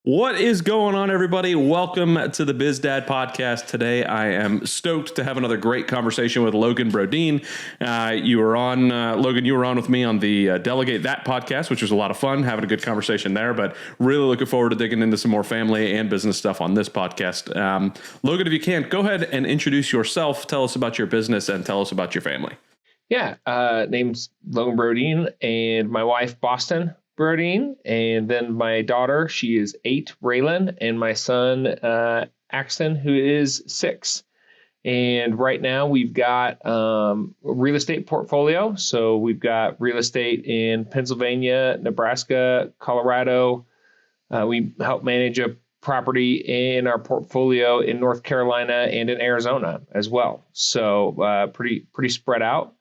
What is going on, everybody? Welcome to the BizDad Podcast. Today, I am stoked to have another great conversation with Logan Brodine. Logan, you were on with me on the Delegate That podcast, which was a lot of fun, having a good conversation there, but really looking forward to digging into some more family and business stuff on this podcast. Logan, if you can, go ahead and introduce yourself. Tell us about your business and tell us about your family. Yeah, name's Logan Brodine and my wife, Boston Brodine, and then my daughter, she is 8, Raylan, and my son, Axton, who is 6. And right now we've got a real estate portfolio. So we've got real estate in Pennsylvania, Nebraska, Colorado. We help manage a property in our portfolio in North Carolina and in Arizona as well. So pretty spread out.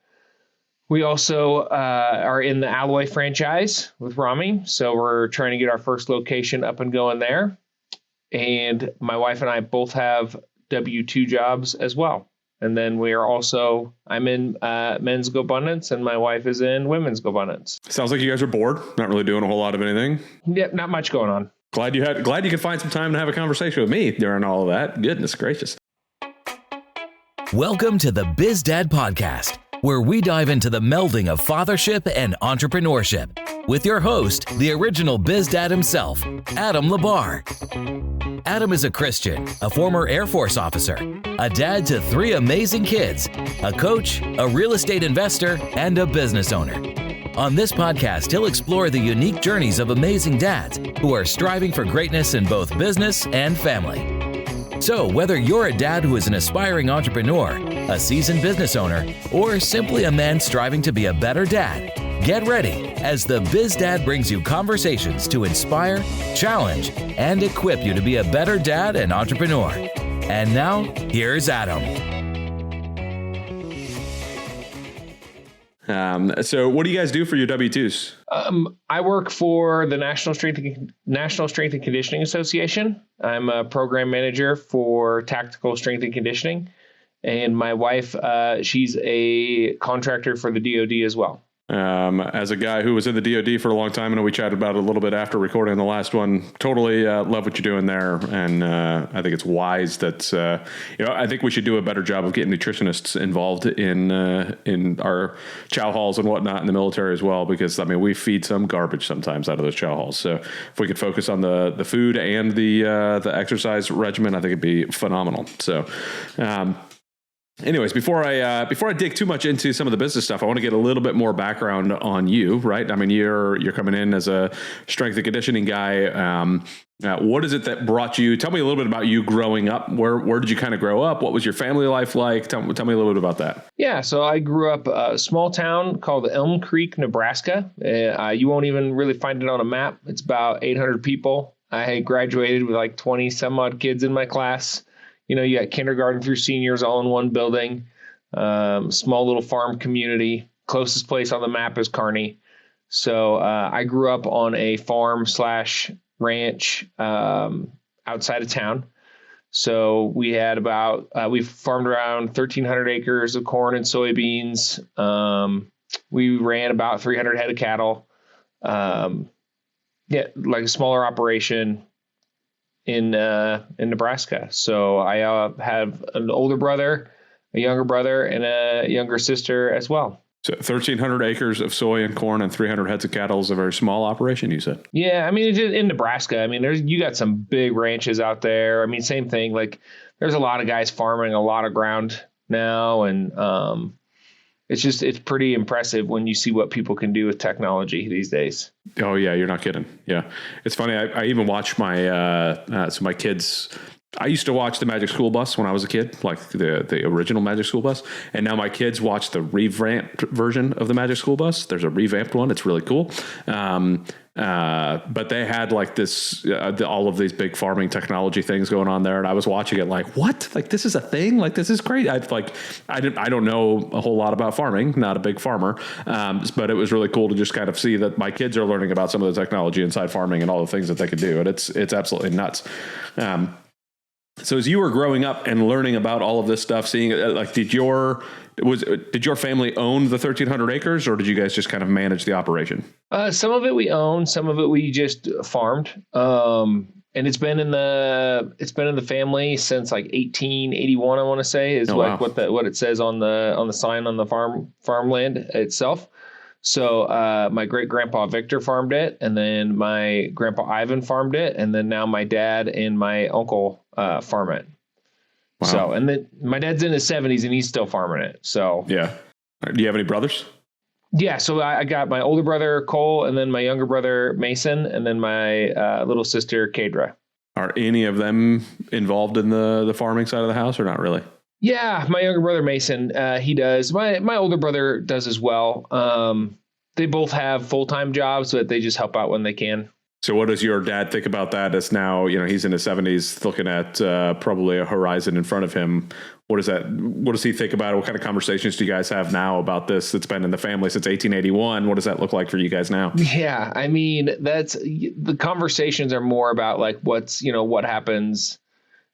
We also are in the Alloy franchise with Rami, so we're trying to get our first location up and going there. And my wife and I both have W-2 jobs as well. And then I'm in men's Go Abundance, and my wife is in women's Go Abundance. Sounds like you guys are bored, not really doing a whole lot of anything. Yep, not much going on. Glad you could find some time to have a conversation with me during all of that. Goodness gracious. Welcome to the BizDad Podcast, where we dive into the melding of fathership and entrepreneurship with your host, the original BizDad himself, Adam Labar. Adam is a Christian, a former Air Force officer, a dad to 3 amazing kids, a coach, a real estate investor, and a business owner. On this podcast, he'll explore the unique journeys of amazing dads who are striving for greatness in both business and family. So whether you're a dad who is an aspiring entrepreneur, a seasoned business owner, or simply a man striving to be a better dad, get ready as the BizDad brings you conversations to inspire, challenge, and equip you to be a better dad and entrepreneur. And now, here's Adam. So what do you guys do for your W-2s? I work for the National Strength and Conditioning Association. I'm a program manager for tactical strength and conditioning. And my wife, she's a contractor for the DoD as well. As a guy who was in the DoD for a long time, and we chatted about it a little bit after recording the last one, totally love what you're doing there. And I think it's wise that, I think we should do a better job of getting nutritionists involved in our chow halls and whatnot in the military as well, because, we feed some garbage sometimes out of those chow halls. So if we could focus on the food and the exercise regimen, I think it'd be phenomenal. So, anyways, before I dig too much into some of the business stuff, I want to get a little bit more background on you, right? You're coming in as a strength and conditioning guy. What is it that brought you? Tell me a little bit about you growing up. Where did you kind of grow up? What was your family life like? Tell me a little bit about that. Yeah, so I grew up a small town called Elm Creek, Nebraska. You won't even really find it on a map. It's about 800 people. I graduated with like 20 some odd kids in my class. You got kindergarten through seniors all in one building, small little farm community. Closest place on the map is Kearney. So I grew up on a farm/ranch outside of town. So we had we farmed around 1,300 acres of corn and soybeans. We ran about 300 head of cattle. Like a smaller operation in Nebraska. So I have an older brother, a younger brother, and a younger sister as well. So 1,300 acres of soy and corn and 300 heads of cattle is a very small operation, you said? Yeah, it's in Nebraska. You got some big ranches out there. Same thing. Like, there's a lot of guys farming a lot of ground now, and it's pretty impressive when you see what people can do with technology these days. Oh yeah, you're not kidding. Yeah, it's funny. I even watch my kids. I used to watch the Magic School Bus when I was a kid, like the original Magic School Bus, and now my kids watch the revamped version of the Magic School Bus. There's a revamped one; it's really cool. But they had like this, all of these big farming technology things going on there, and I was watching it like, what? Like, this is a thing? Like, this is great. I don't know a whole lot about farming, not a big farmer, but it was really cool to just kind of see that my kids are learning about some of the technology inside farming and all the things that they could do, and it's absolutely nuts. So as you were growing up and learning about all of this stuff, seeing like, did your family own the 1,300 acres, or did you guys just kind of manage the operation? Some of it we owned, some of it we just farmed. And and it's been in the family since like 1881. I want to say is what it says on the sign on the farmland itself. So my great grandpa Victor farmed it, and then my grandpa Ivan farmed it, and then now my dad and my uncle farm it. Wow. So, and then my dad's in his 70s and he's still farming it. So yeah. Do you have any brothers? Yeah, so I got my older brother Cole, and then my younger brother Mason, and then my little sister Kadra. Are any of them involved in the farming side of the house, or not really? Yeah, my younger brother Mason, he does. My older brother does as well. They both have full-time jobs, but they just help out when they can. So what does your dad think about that? As now, he's in his 70s, looking at probably a horizon in front of him. What does he think about it? What kind of conversations do you guys have now about this? It's been in the family since 1881. What does that look like for you guys now? Yeah, I mean, that's the conversations are more about like what happens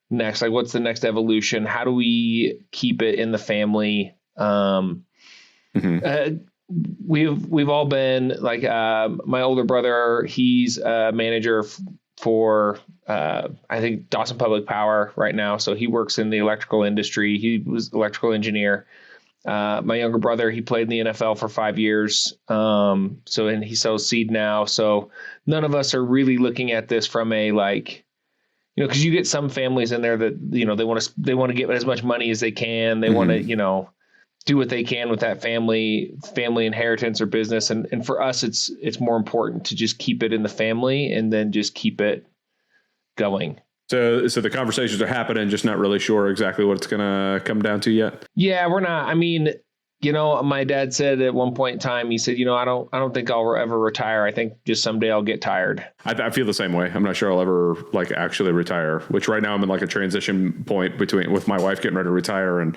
next, like what's the next evolution? How do we keep it in the family? We've all been like my older brother. He's a manager for I think Dawson Public Power right now. So he works in the electrical industry. He was electrical engineer. My younger brother, he played in the NFL for 5 years. And he sells seed now. So none of us are really looking at this from a like, because you get some families in there that they want to get as much money as they can. They want to do what they can with that family inheritance or business. And for us, it's more important to just keep it in the family and then just keep it going. So the conversations are happening, just not really sure exactly what it's going to come down to yet. Yeah, we're not. I mean, my dad said at one point in time, he said, I don't think I'll ever retire. I think just someday I'll get tired. I feel the same way. I'm not sure I'll ever like actually retire, which right now I'm in like a transition point with my wife getting ready to retire, and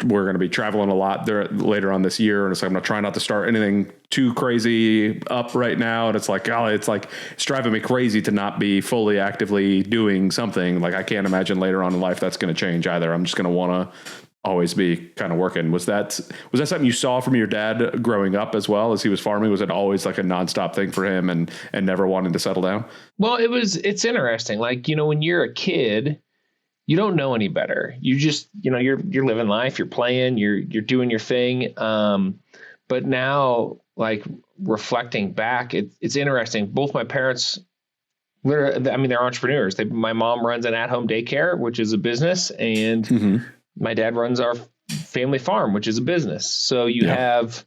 we're going to be traveling a lot there later on this year. And it's like, I'm not trying not to start anything too crazy up right now. And it's like, it's driving me crazy to not be fully actively doing something. Like I can't imagine later on in life that's going to change either. I'm just going to want to always be kind of working. Was that something you saw from your dad growing up as well as he was farming? Was it always like a nonstop thing for him and never wanting to settle down? Well, it's interesting. Like, when you're a kid, you don't know any better. You just, you're living life, you're playing, you're doing your thing. But now, like reflecting back, it's interesting. Both my parents, they're entrepreneurs. My mom runs an at-home daycare, which is a business, and my dad runs our family farm, which is a business. So you have,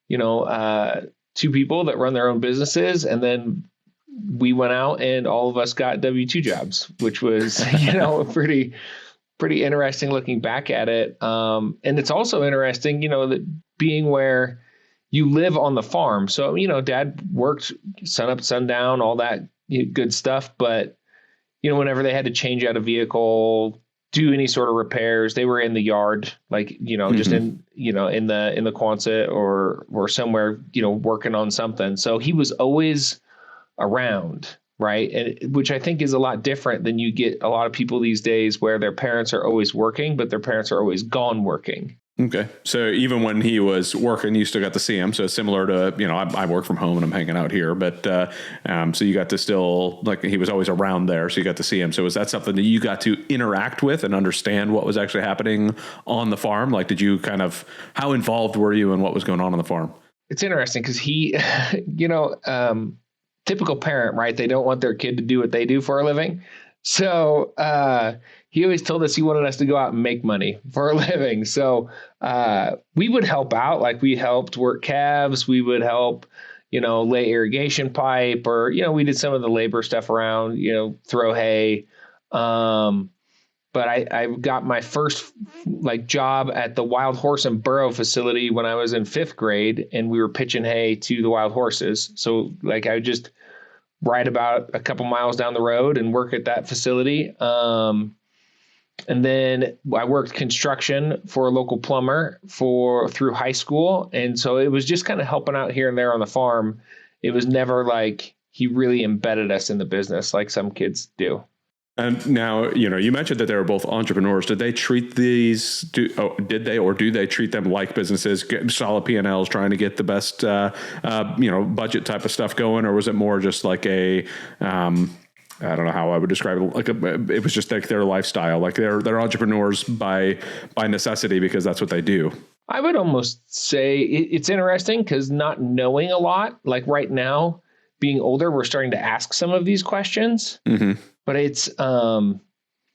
two people that run their own businesses. And then we went out and all of us got W-2 jobs, which was, pretty interesting looking back at it. And it's also interesting, that being where you live on the farm. So, dad worked sun up, sundown, all that good stuff. But, whenever they had to change out a vehicle, do any sort of repairs, they were in the yard, like, just in the Quonset or somewhere, working on something. So he was always around. Right. And which I think is a lot different than you get a lot of people these days where their parents are always working, but their parents are always gone working. Okay. So even when he was working, you still got to see him. So similar to, I work from home and I'm hanging out here, but so you got to still, like, he was always around there. So you got to see him. So was that something that you got to interact with and understand what was actually happening on the farm? Like, did you how involved were you in what was going on the farm? It's interesting because he, typical parent, right? They don't want their kid to do what they do for a living. So he always told us he wanted us to go out and make money for a living. So we would help out, like we helped work calves. We would help, lay irrigation pipe, or, we did some of the labor stuff around, throw hay. But I got my first job at the Wild Horse and Burro facility when I was in 5th grade, and we were pitching hay to the wild horses. So I would just ride about a couple miles down the road and work at that facility. And then I worked construction for a local plumber through high school. And so it was just kind of helping out here and there on the farm. It was never like he really embedded us in the business like some kids do. And now, you mentioned that they were both entrepreneurs. Did they treat do they treat them like businesses, get solid P&Ls, trying to get the best, budget type of stuff going? Or was it more just like I don't know how I would describe it. Like it was just like their lifestyle. Like they're entrepreneurs by necessity because that's what they do. I would almost say it's interesting because not knowing a lot, like right now, being older, we're starting to ask some of these questions. Mm-hmm. But it's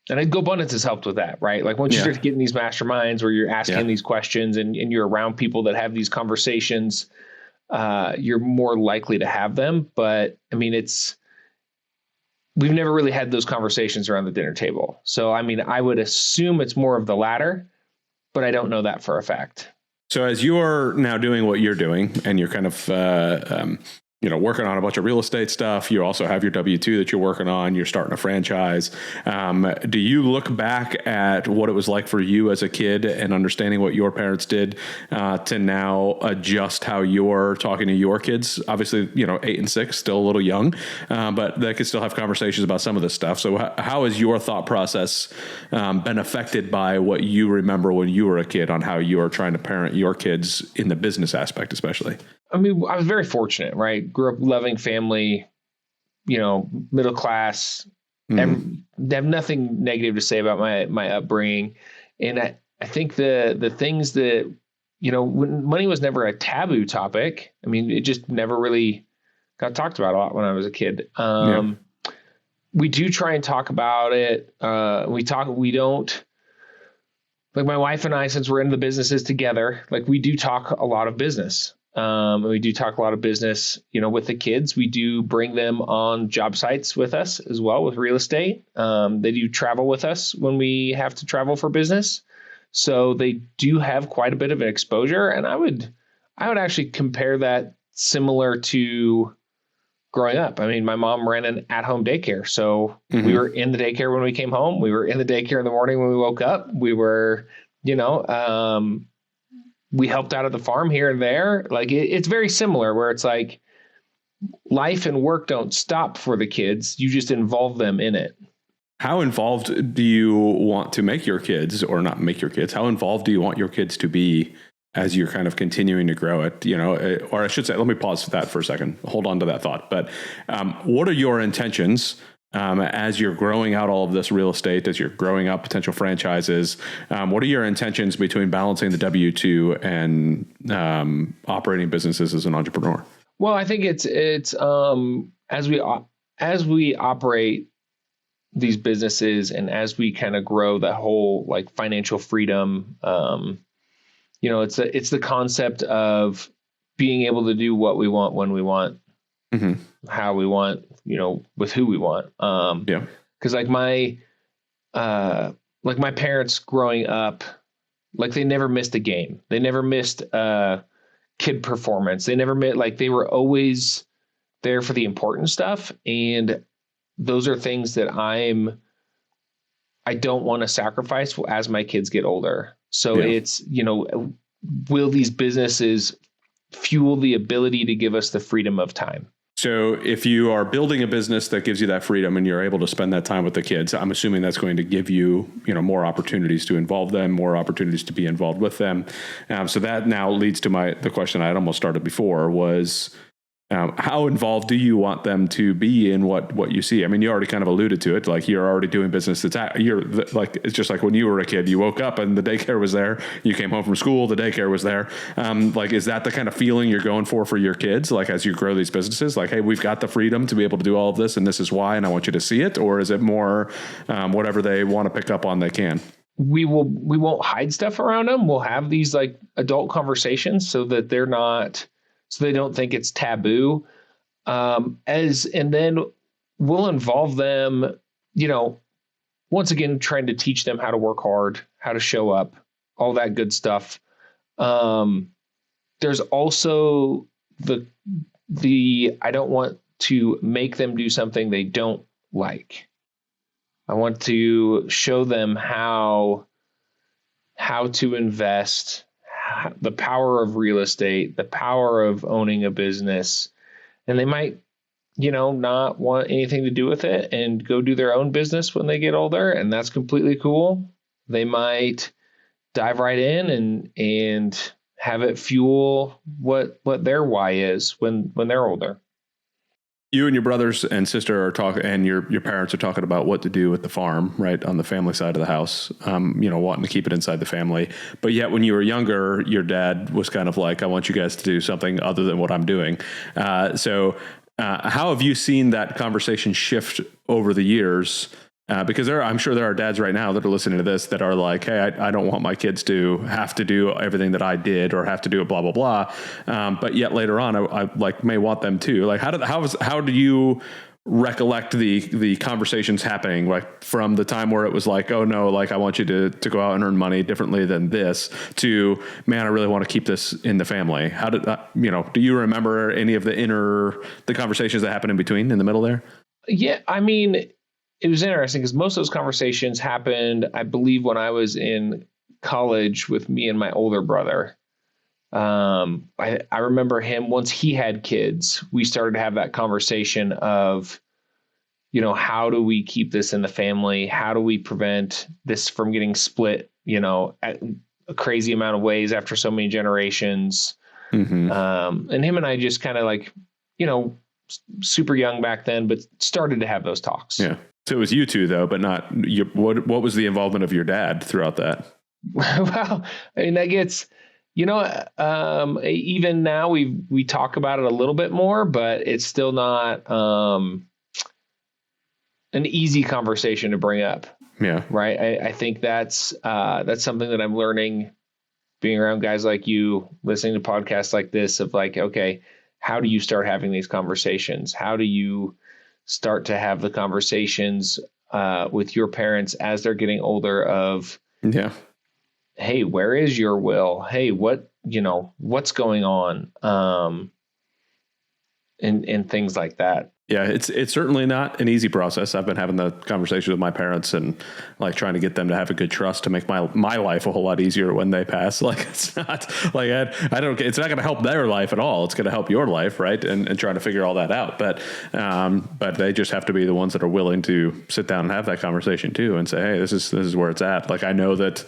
and GoBundance has helped with that, right? Like once you start getting these masterminds where you're asking these questions and you're around people that have these conversations, you're more likely to have them. But I mean, we've never really had those conversations around the dinner table. So, I mean, I would assume it's more of the latter, but I don't know that for a fact. So as you're now doing what you're doing and you're kind of, working on a bunch of real estate stuff, you also have your W-2 that you're working on, you're starting a franchise. Do you look back at what it was like for you as a kid and understanding what your parents did to now adjust how you're talking to your kids? Obviously, 8 and 6, still a little young, but they could still have conversations about some of this stuff. So how has your thought process been affected by what you remember when you were a kid on how you are trying to parent your kids in the business aspect, especially? I mean, I was very fortunate, right? Grew up loving family, middle class. Mm-hmm. Have nothing negative to say about my upbringing. And I think the things that, when money was never a taboo topic. I mean, it just never really got talked about a lot when I was a kid. We do try and talk about it. We don't, like my wife and I, since we're in the businesses together, like we do talk a lot of business. We do talk a lot of business, with the kids. We do bring them on job sites with us as well with real estate. They do travel with us when we have to travel for business. So they do have quite a bit of an exposure. And I would actually compare that similar to growing up. I mean, my mom ran an at-home daycare. So we were in the daycare when we came home. We were in the daycare in the morning when we woke up. We were, we helped out at the farm here and there. Like it's very similar where it's like life and work don't stop for the kids. You just involve them in it. How involved do you want to make your kids, or not make your kids? How involved do you want your kids to be as you're kind of continuing to grow it? Or I should say, let me pause that for a second. Hold on to that thought. But what are your intentions as you're growing out all of this real estate, as you're growing out potential franchises? What are your intentions between balancing the W-2 and operating businesses as an entrepreneur? Well, I think it's as we operate these businesses and as we kind of grow that whole like financial freedom, it's the concept of being able to do what we want when we want. Mm-hmm. How we want, with who we want. Cause like my parents growing up, like they never missed a game. They never missed a kid performance. They never they were always there for the important stuff. And those are things that I don't want to sacrifice as my kids get older. So it's, will these businesses fuel the ability to give us the freedom of time? So if you are building a business that gives you that freedom and you're able to spend that time with the kids, I'm assuming that's going to give you, more opportunities to involve them, more opportunities to be involved with them. So that now leads to the question I had almost started before was, how involved do you want them to be in what you see? I mean, you already kind of alluded to it. Like you're already doing business it's just like when you were a kid, you woke up and the daycare was there. You came home from school, the daycare was there. Is that the kind of feeling you're going for your kids? Like as you grow these businesses, like, hey, we've got the freedom to be able to do all of this and this is why, and I want you to see it? Or is it more whatever they want to pick up on, they can? We won't hide stuff around them. We'll have these like adult conversations so that so they don't think it's taboo. And then we'll involve them, once again, trying to teach them how to work hard, how to show up, all that good stuff. There's also the I don't want to make them do something they don't like. I want to show them how to invest, the power of real estate, the power of owning a business. And they might, not want anything to do with it and go do their own business when they get older. And that's completely cool. They might dive right in and have it fuel what their why is when they're older. you and your brothers and sister are talking, and your parents are talking about what to do with the farm, right, on the family side of the house, wanting to keep it inside the family. But yet when you were younger, your dad was kind of like, I want you guys to do something other than what I'm doing. So how have you seen that conversation shift over the years? Because I'm sure there are dads right now that are listening to this that are like, hey, I don't want my kids to have to do everything that I did or have to do it, blah, blah, blah. But yet later on, I like may want them to. Like, how do you recollect the conversations happening, like from the time where it was like, oh no, like I want you to go out and earn money differently than this, to, man, I really want to keep this in the family. How did do you remember any of the conversations that happened in between, in the middle there? Yeah, I mean, it was interesting because most of those conversations happened, I believe, when I was in college with me and my older brother. I remember him, once he had kids, we started to have that conversation of, how do we keep this in the family? How do we prevent this from getting split, at a crazy amount of ways after so many generations? Mm-hmm. And him and I just kind of like, super young back then, but started to have those talks. Yeah. So it was you two though, but not your, what was the involvement of your dad throughout that? Well, I mean, that gets, even now we talk about it a little bit more, but it's still not, an easy conversation to bring up. Yeah. Right. I think that's something that I'm learning being around guys like you, listening to podcasts like this, of like, okay, how do you start having these conversations? How do you start to have the conversations with your parents as they're getting older of, hey, where is your will? Hey, what's going on? And things like that. Yeah, it's certainly not an easy process. I've been having the conversation with my parents and like trying to get them to have a good trust to make my life a whole lot easier when they pass. Like, it's not like it's not going to help their life at all. It's going to help your life, right? And trying to figure all that out. But they just have to be the ones that are willing to sit down and have that conversation too, and say, hey, this is where it's at. Like, I know that,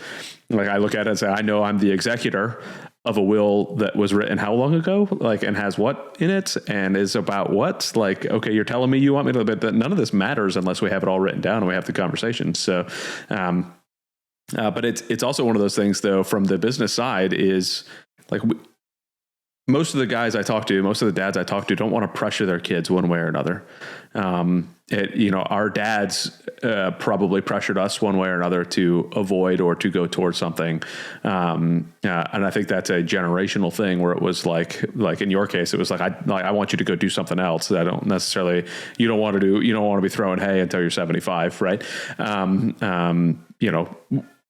like, I look at it and say, I know I'm the executor of a will that was written how long ago, like, and has what in it and is about what. Like, okay, you're telling me you want me to, but none of this matters unless we have it all written down and we have the conversation. So, but it's also one of those things though, from the business side, is like, most of the guys I talk to, most of the dads I talk to, don't want to pressure their kids one way or another. Our dads probably pressured us one way or another to avoid or to go towards something. And I think that's a generational thing where it was like in your case, it was like, I want you to go do something else that I don't necessarily, you don't want to be throwing hay until you're 75. Right.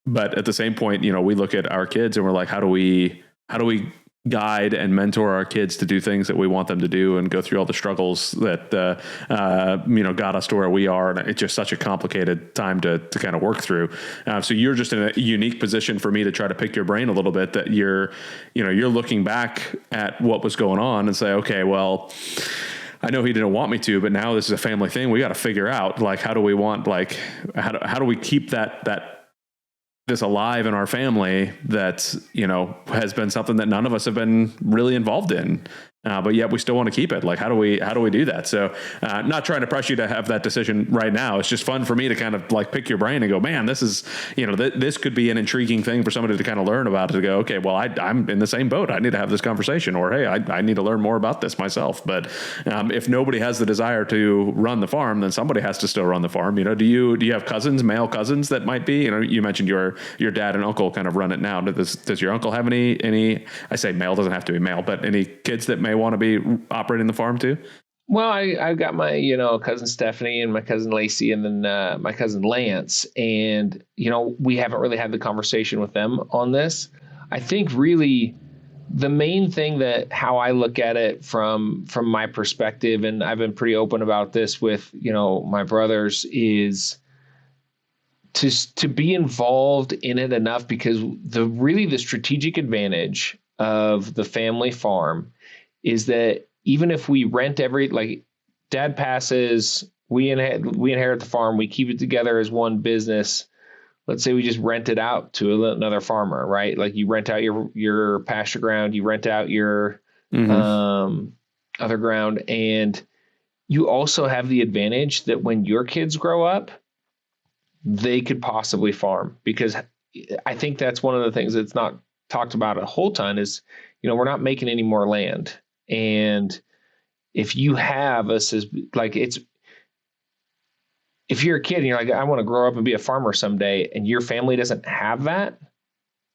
But at the same point, we look at our kids and we're like, how do we guide and mentor our kids to do things that we want them to do and go through all the struggles that, got us to where we are. And it's just such a complicated time to kind of work through. So you're just in a unique position for me to try to pick your brain a little bit, that you're looking back at what was going on and say, okay, well, I know he didn't want me to, but now this is a family thing. We got to figure out, like, how do we keep this alive in our family that, has been something that none of us have been really involved in. But yet we still want to keep it. Like, how do we do that? So, not trying to press you to have that decision right now. It's just fun for me to kind of like pick your brain and go, man, this is, this could be an intriguing thing for somebody to kind of learn about, to go, okay, well, I'm in the same boat. I need to have this conversation, or, hey, I need to learn more about this myself. But, if nobody has the desire to run the farm, then somebody has to still run the farm. Do you have cousins, male cousins that might be, you mentioned your dad and uncle kind of run it now. Does your uncle have any, I say male, doesn't have to be male, but any kids that may want to be operating the farm too? Well, I've got my, cousin Stephanie and my cousin Lacey, and then my cousin Lance. And, we haven't really had the conversation with them on this. I think really the main thing, that how I look at it from my perspective, and I've been pretty open about this with, my brothers, is to be involved in it enough, because the strategic advantage of the family farm is that even if we rent like dad passes, we inherit the farm, we keep it together as one business. Let's say we just rent it out to another farmer, right? Like, you rent out your pasture ground, you rent out your other ground, and you also have the advantage that when your kids grow up, they could possibly farm, because I think that's one of the things that's not talked about a whole ton is, we're not making any more land. And if you have if you're a kid and you're like, I want to grow up and be a farmer someday, and your family doesn't have that,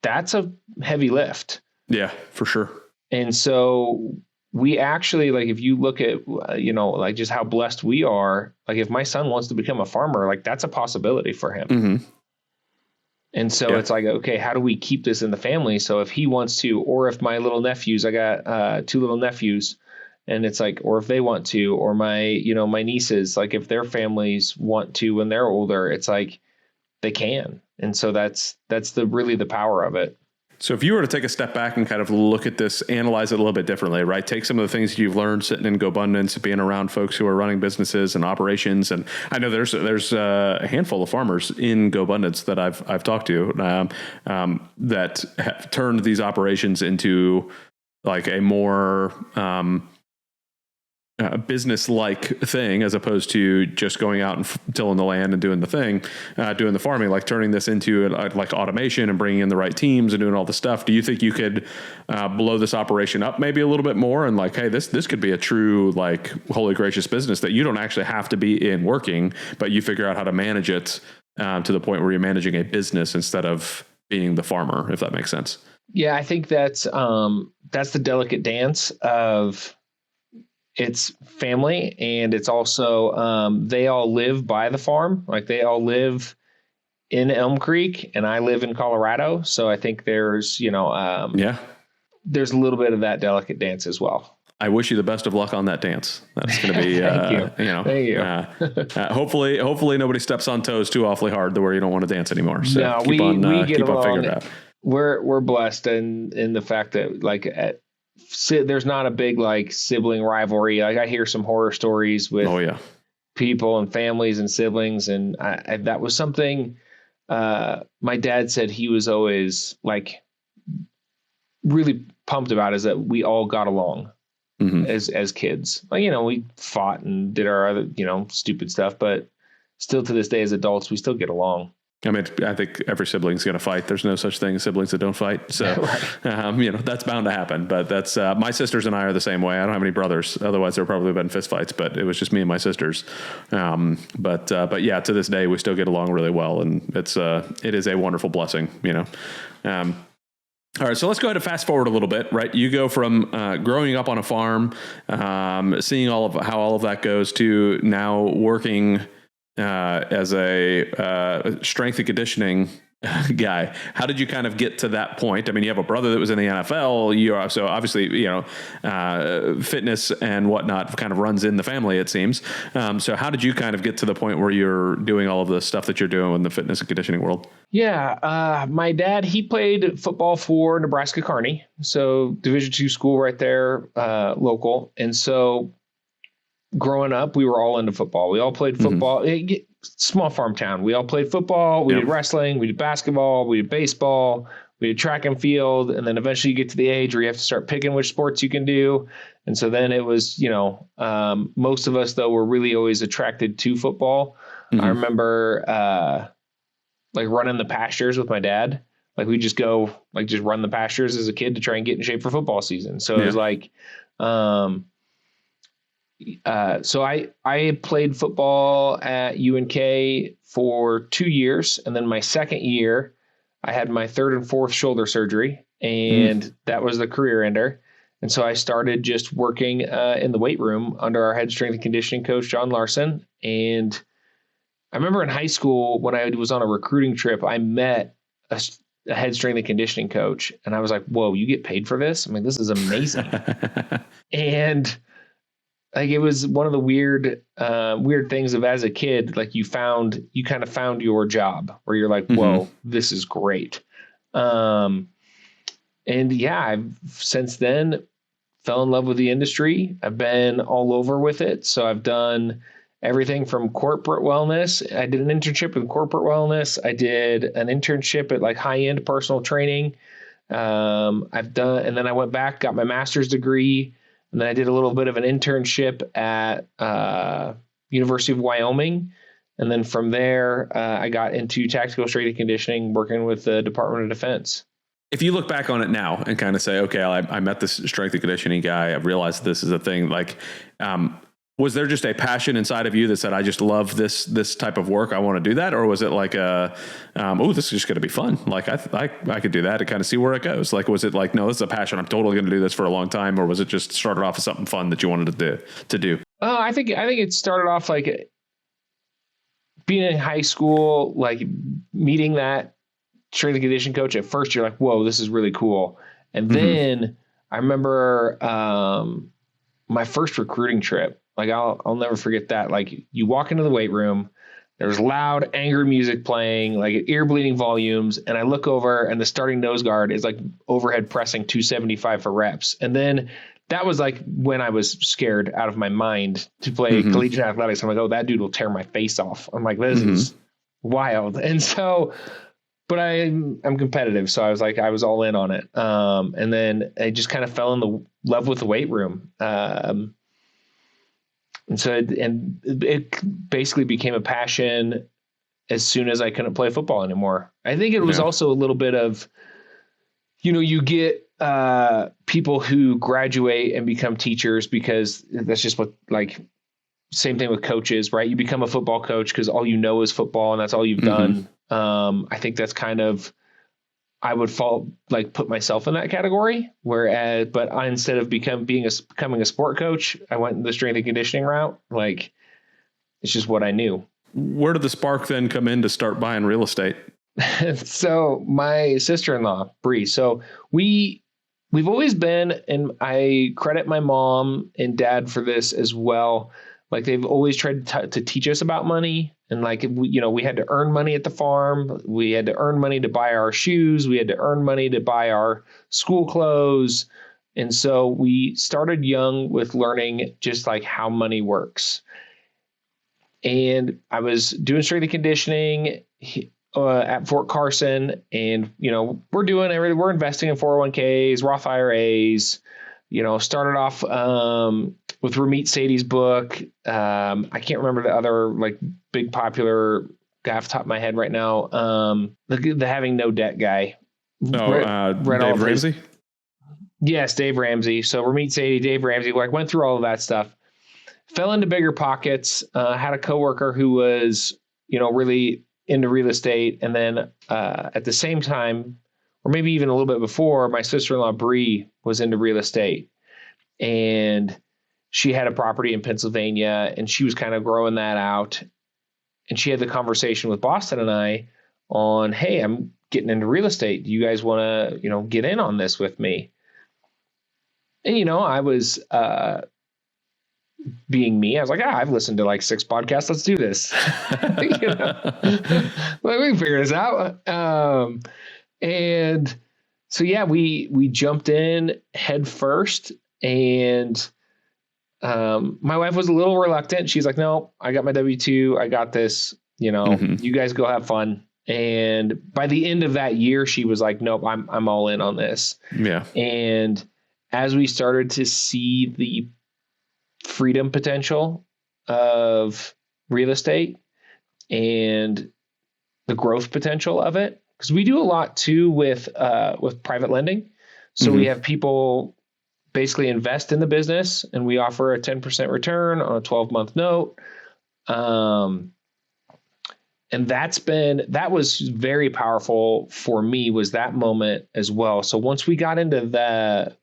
that's a heavy lift. Yeah, for sure. And so we actually, like, if you look at, like just how blessed we are, like if my son wants to become a farmer, like that's a possibility for him. Mm-hmm. And so it's like, okay, how do we keep this in the family? So if he wants to, or if my little nephews, I got 2 little nephews, and it's like, or if they want to, or my nieces, like if their families want to when they're older, it's like they can. And so that's really the power of it. So if you were to take a step back and kind of look at this, analyze it a little bit differently, right? Take some of the things that you've learned sitting in GoBundance, being around folks who are running businesses and operations. And I know there's a handful of farmers in GoBundance that I've talked to that have turned these operations into like a more business-like thing, as opposed to just going out and tilling the land and doing the thing, doing the farming, like turning this into like automation and bringing in the right teams and doing all the stuff. Do you think you could blow this operation up maybe a little bit more and like, hey, this could be a true, like, holy gracious business that you don't actually have to be in working, but you figure out how to manage it to the point where you're managing a business instead of being the farmer, if that makes sense? Yeah, I think that's the delicate dance of it's family, and it's also they all live by the farm. Like they all live in Elm Creek, and I live in Colorado. So I think there's there's a little bit of that delicate dance as well. I wish you the best of luck on that dance. That's going to be, Thank you. Hopefully nobody steps on toes too awfully hard to where you don't want to dance anymore. So no, keep on figuring it out. We're blessed in the fact that like there's not a big like sibling rivalry. Like I hear some horror stories with people and families and siblings, and I that was something my dad said he was always like really pumped about, is that we all got along as kids. Like, we fought and did our other stupid stuff, but still to this day as adults we still get along. I mean, I think every sibling's going to fight. There's no such thing as siblings that don't fight. So, that's bound to happen. But that's my sisters and I are the same way. I don't have any brothers. Otherwise, there would probably been fist fights. But it was just me and my sisters. But yeah, to this day, we still get along really well, and it is a wonderful blessing. All right, so let's go ahead and fast forward a little bit. Right, you go from growing up on a farm, seeing how all of that goes, to now working as a strength and conditioning guy. How did you kind of get to that point? I mean, you have a brother that was in the NFL. You are, so obviously, fitness and whatnot kind of runs in the family, it seems. So how did you kind of get to the point where you're doing all of the stuff that you're doing in the fitness and conditioning world? Yeah. My dad, he played football for Nebraska Kearney. So Division II school right there, local. And so growing up, we were all into football. We all played football. Small farm town. We all played football. We did wrestling. We did basketball. We did baseball. We did track and field. And then eventually you get to the age where you have to start picking which sports you can do. And so then it was, most of us, though, were really always attracted to football. I remember like running the pastures with my dad. Like we just go, like just run the pastures as a kid to try and get in shape for football season. So it was like, so I played football at UNK for 2 years. And then my second year, I had my third and fourth shoulder surgery, and that was the career ender. And so I started just working in the weight room under our head strength and conditioning coach, John Larson. And I remember in high school when I was on a recruiting trip, I met a head strength and conditioning coach. And I was like, whoa, you get paid for this? I mean, this is amazing. And like, it was one of the weird things of, as a kid, like you kind of found your job where you're like, whoa, this is great. And yeah, I've since then fell in love with the industry. I've been all over with it. So I've done everything from corporate wellness. I did an internship in corporate wellness. I did an internship at like high-end personal training. And then I went back, got my master's degree. And then I did a little bit of an internship at University of Wyoming. And then from there, I got into tactical strength and conditioning, working with the Department of Defense. If you look back on it now and kind of say, okay, I met this strength and conditioning guy, I realized this is a thing. Like, was there just a passion inside of you that said, I just love this type of work, I want to do that? Or was it like this is just going to be fun. Like I could do that and kind of see where it goes. Like, was it like, no, this is a passion, I'm totally going to do this for a long time? Or was it just started off as something fun that you wanted to do? I think it started off like being in high school, like meeting that strength and conditioning coach. At first you're like, whoa, this is really cool. And then I remember my first recruiting trip. Like I'll never forget that. Like you walk into the weight room, there's loud, angry music playing, like ear bleeding volumes. And I look over and the starting nose guard is like overhead pressing 275 for reps. And then that was like when I was scared out of my mind to play collegiate athletics. I'm like, oh, that dude will tear my face off. I'm like, this is wild. And so, but I'm competitive. So I was all in on it. And then I just kind of fell in love with the weight room. And so it basically became a passion as soon as I couldn't play football anymore. I think it was also a little bit of, you get people who graduate and become teachers because that's just what, like, same thing with coaches, right? You become a football coach because all you know is football and that's all you've done. I think that's kind of, I would put myself in that category. But instead of becoming a sport coach, I went the strength and conditioning route. Like, it's just what I knew. Where did the spark then come in to start buying real estate? So my sister-in-law, Bree. So we've always been, and I credit my mom and dad for this as well. Like they've always tried to teach us about money. And like, we had to earn money at the farm. We had to earn money to buy our shoes. We had to earn money to buy our school clothes. And so we started young with learning just like how money works. And I was doing strength and conditioning at Fort Carson. And, we're doing everything. We're investing in 401ks, Roth IRAs, started off with Ramit Sethi's book. I can't remember the other like big popular guy off the top of my head right now. The Having No Debt guy. Dave Ramsey? Yes, Dave Ramsey. So Ramit Sethi, Dave Ramsey, like went through all of that stuff. Fell into bigger pockets. Had a coworker who was, really into real estate. And then at the same time, or maybe even a little bit before, my sister-in-law, Bree, was into real estate. And she had a property in Pennsylvania and she was kind of growing that out. And she had the conversation with Boston and I on, hey, I'm getting into real estate. Do you guys want to, get in on this with me? And, I was being me. I was like, I've listened to like 6 podcasts. Let's do this. Well, we can figure this out. And so, yeah, we jumped in head first. And my wife was a little reluctant. She's like, no, I got my W-2. I got this, you guys go have fun. And by the end of that year, she was like, nope, I'm all in on this. Yeah. And as we started to see the freedom potential of real estate and the growth potential of it, because we do a lot too with private lending. So we have people basically invest in the business and we offer a 10% return on a 12-month note. And that was very powerful for me, was that moment as well. So once we got into the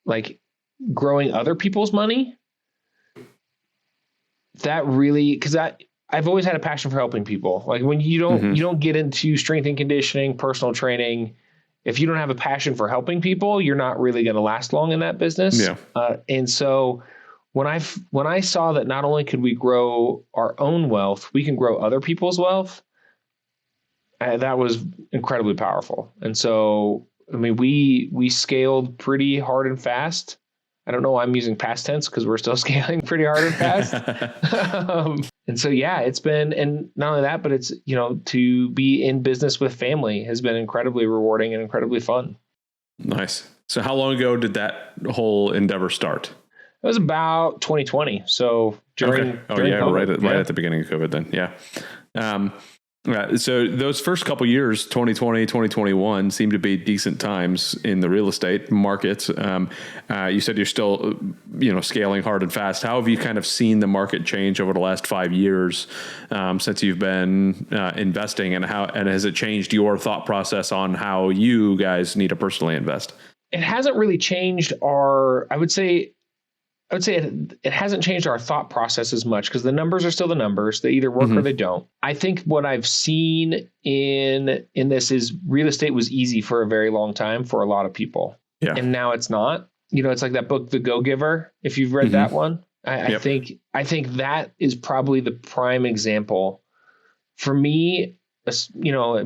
like growing other people's money, that really, because I've always had a passion for helping people. Like when you don't get into strength and conditioning, personal training, if you don't have a passion for helping people, you're not really going to last long in that business. Yeah. And so when I saw that not only could we grow our own wealth, we can grow other people's wealth, that was incredibly powerful. And so, I mean, we scaled pretty hard and fast. I don't know why I'm using past tense because we're still scaling pretty hard and fast. And so, yeah, it's been, and not only that, but it's, to be in business with family has been incredibly rewarding and incredibly fun. Nice. So how long ago did that whole endeavor start? It was about 2020. So during COVID, right at the beginning of COVID then. Yeah. So those first couple years, 2020, 2021 seem to be decent times in the real estate market. You said you're still, scaling hard and fast. How have you kind of seen the market change over the last 5 years since you've been investing, and has it changed your thought process on how you guys need to personally invest? It hasn't really changed I would say it hasn't changed our thought process as much, because the numbers are still the numbers. They either work or they don't. I think what I've seen in this is real estate was easy for a very long time for a lot of people. Yeah. And now it's not. It's like that book, The Go-Giver, if you've read that one. I think that is probably the prime example for me,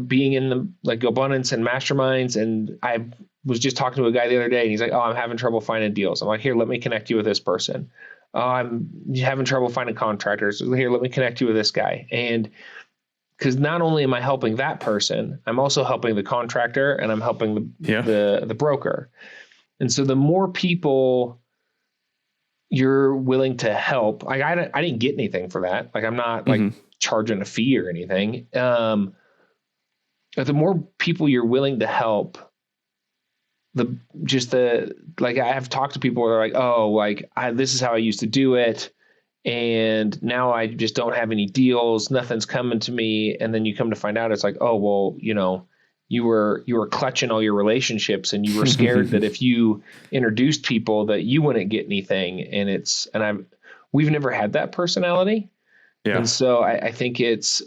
being in the like abundance and masterminds. And I was just talking to a guy the other day, and he's like, "Oh, I'm having trouble finding deals." I'm like, "Here, let me connect you with this person." "Oh, I'm having trouble finding contractors." "Here, let me connect you with this guy." And because not only am I helping that person, I'm also helping the contractor, and I'm helping the broker. And so the more people you're willing to help, like I didn't get anything for that. Like I'm not like charging a fee or anything. But the more people you're willing to help, I have talked to people who are like, "Oh, like this is how I used to do it, and now I just don't have any deals. Nothing's coming to me." And then you come to find out, it's like, "Oh, well, you were clutching all your relationships, and you were scared that if you introduced people that you wouldn't get anything." And we've never had that personality. Yeah. And so I think it's,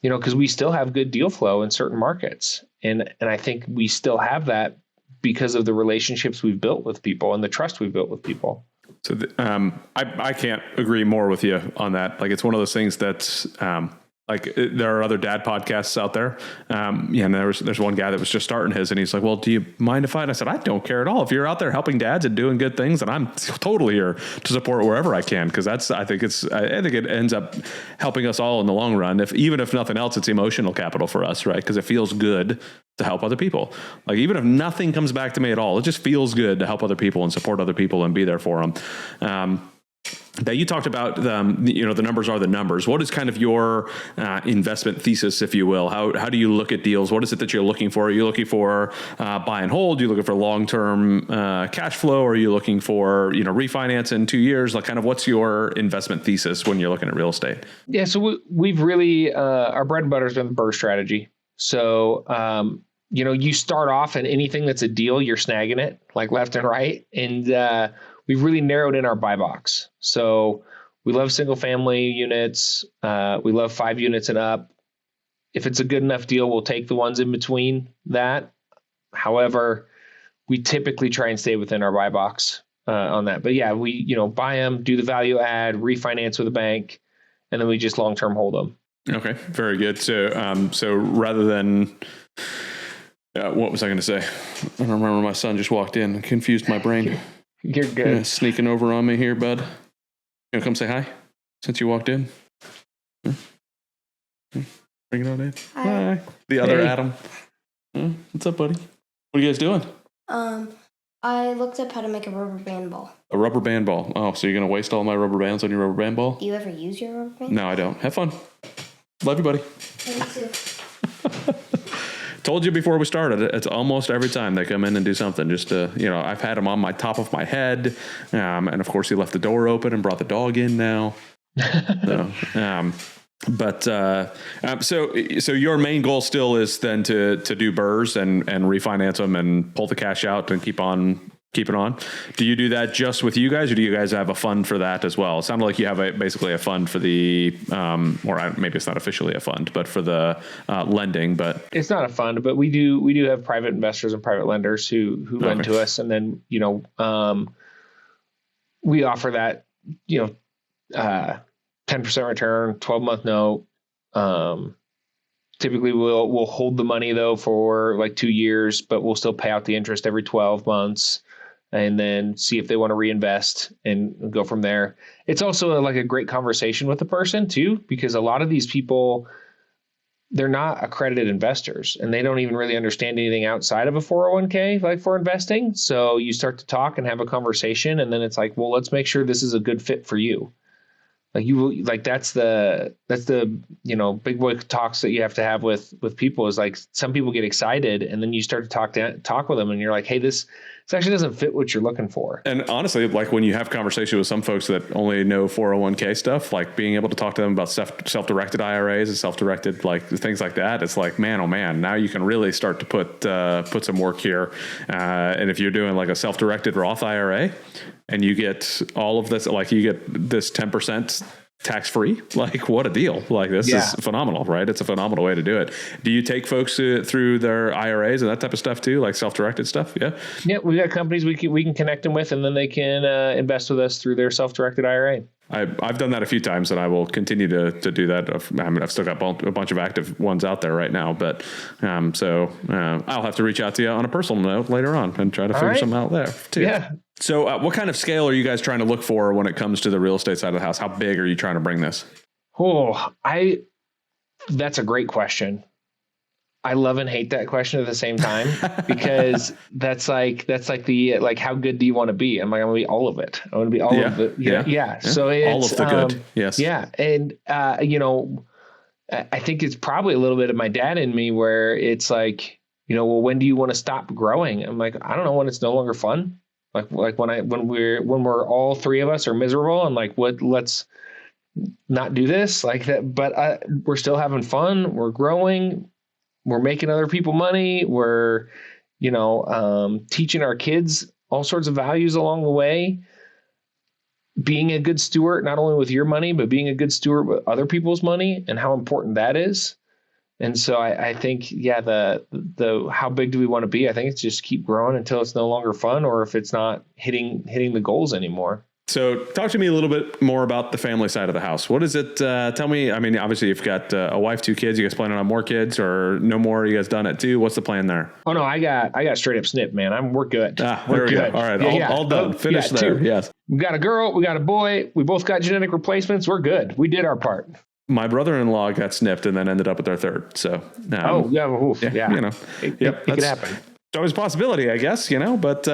because we still have good deal flow in certain markets. And I think we still have that because of the relationships we've built with people and the trust we've built with people. So I can't agree more with you on that. Like, it's one of those things that's like, there are other dad podcasts out there. And there's one guy that was just starting his, and he's like, "Well, do you mind if I?" And I said, "I don't care at all. If you're out there helping dads and doing good things, then I'm totally here to support wherever I can." Because I think it ends up helping us all in the long run. Even if nothing else, it's emotional capital for us, right? Because it feels good to help other people. Like, even if nothing comes back to me at all, it just feels good to help other people and support other people and be there for them. That you talked about, the numbers are the numbers. What is kind of your investment thesis, if you will? How do you look at deals? What is it that you're looking for? Are you looking for buy and hold? Are you looking for long-term cash flow? Or are you looking for, refinance in 2 years? Like, kind of what's your investment thesis when you're looking at real estate? Yeah, so we've really, our bread and butter has been the BRRRR strategy. So, you start off, and anything that's a deal, you're snagging it like left and right. And we've really narrowed in our buy box. So we love single family units. We love 5 units and up. If it's a good enough deal, we'll take the ones in between that. However, we typically try and stay within our buy box on that. But yeah, we, buy them, do the value add, refinance with a bank, and then we just long-term hold them. Okay. Very good. So rather than, what was I going to say? I don't remember. My son just walked in and confused my brain. You're good. Yeah, sneaking over on me here, bud. You want to come say hi since you walked in? Bring it on in. Hi. The other Adam. What's up, buddy? What are you guys doing? I looked up how to make a rubber band ball. A rubber band ball. Oh, so you're going to waste all my rubber bands on your rubber band ball? Do you ever use your rubber band? No, I don't. Have fun. Love you, buddy. Me too. Told you before we started, it's almost every time they come in and do something. Just to, I've had them on my top of my head, and of course he left the door open and brought the dog in now. So your main goal still is then to do BRRRRs and refinance them and pull the cash out and keep it on. Do you do that just with you guys, or do you guys have a fund for that as well? It sounded like you have basically a fund for the, or maybe it's not officially a fund, but for the lending. But it's not a fund, but we do have private investors and private lenders who lend to us, and then we offer that 10% return, 12-month note. Typically we'll hold the money though for like 2 years, but we'll still pay out the interest every 12 months. And then see if they want to reinvest and go from there. It's also like a great conversation with the person too, because a lot of these people, they're not accredited investors and they don't even really understand anything outside of a 401k, like for investing. So you start to talk and have a conversation, and then it's like, well, let's make sure this is a good fit for you. Like that's the big boy talks that you have to have with people, is like, some people get excited and then you start to talk with them and you're like, hey, this actually doesn't fit what you're looking for. And honestly, like when you have conversation with some folks that only know 401k stuff, like being able to talk to them about self-directed IRAs and self-directed, like things like that, it's like, man, oh man, now you can really start to put some work here. And if you're doing like a self-directed Roth IRA and you get all of this, like you get this 10% tax-free, like what a deal. Like this is phenomenal, right? It's a phenomenal way to do it. Do you take folks through their IRAs and that type of stuff too, like self-directed stuff? Yeah, we've got companies we can connect them with, and then they can invest with us through their self-directed IRA. I've done that a few times, and I will continue to do that. I mean, I've still got a bunch of active ones out there right now, but so I'll have to reach out to you on a personal note later on and try to figure something out there too. Yeah. So what kind of scale are you guys trying to look for when it comes to the real estate side of the house? How big are you trying to bring this? That's a great question. I love and hate that question at the same time, because that's like how good do you want to be? I'm like, I want to be all of it. I want to be all of it. Yeah. So it's all of the good. Yes. Yeah. And, I think it's probably a little bit of my dad in me, where it's like, well, when do you want to stop growing? I'm like, I don't know, when it's no longer fun. Like when we're all three of us are miserable, I'm like, let's not do this like that. But we're still having fun. We're growing. We're making other people money. We're, teaching our kids all sorts of values along the way. Being a good steward, not only with your money, but being a good steward with other people's money, and how important that is. And so I think, the how big do we want to be? I think it's just keep growing until it's no longer fun, or if it's not hitting the goals anymore. So talk to me a little bit more about the family side of the house. What is it? Tell me, I mean, obviously you've got a wife, 2 kids. You guys planning on more kids or no more? You guys done it too? What's the plan there? Oh no, I got straight up snip, man. We're good. We're good. Go. All right. All done. Finish there. 2. Yes. We got a girl. We got a boy. We both got genetic replacements. We're good. We did our part. My brother-in-law got snipped and then ended up with our 3rd. So, yeah. It could happen. It's always a possibility, I guess, but,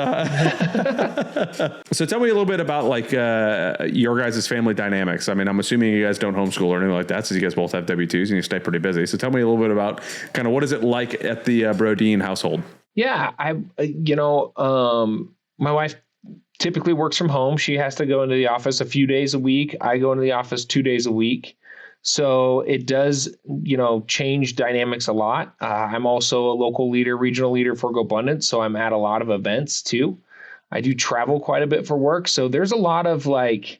so tell me a little bit about like, your guys' family dynamics. I mean, I'm assuming you guys don't homeschool or anything like that, since you guys both have W-2s and you stay pretty busy. So tell me a little bit about kind of what is it like at the Brodine household? Yeah. My wife typically works from home. She has to go into the office a few days a week. I go into the office 2 days a week. So it does, change dynamics a lot. I'm also a local leader, regional leader for GoBundance. So I'm at a lot of events too. I do travel quite a bit for work. So there's a lot of leaning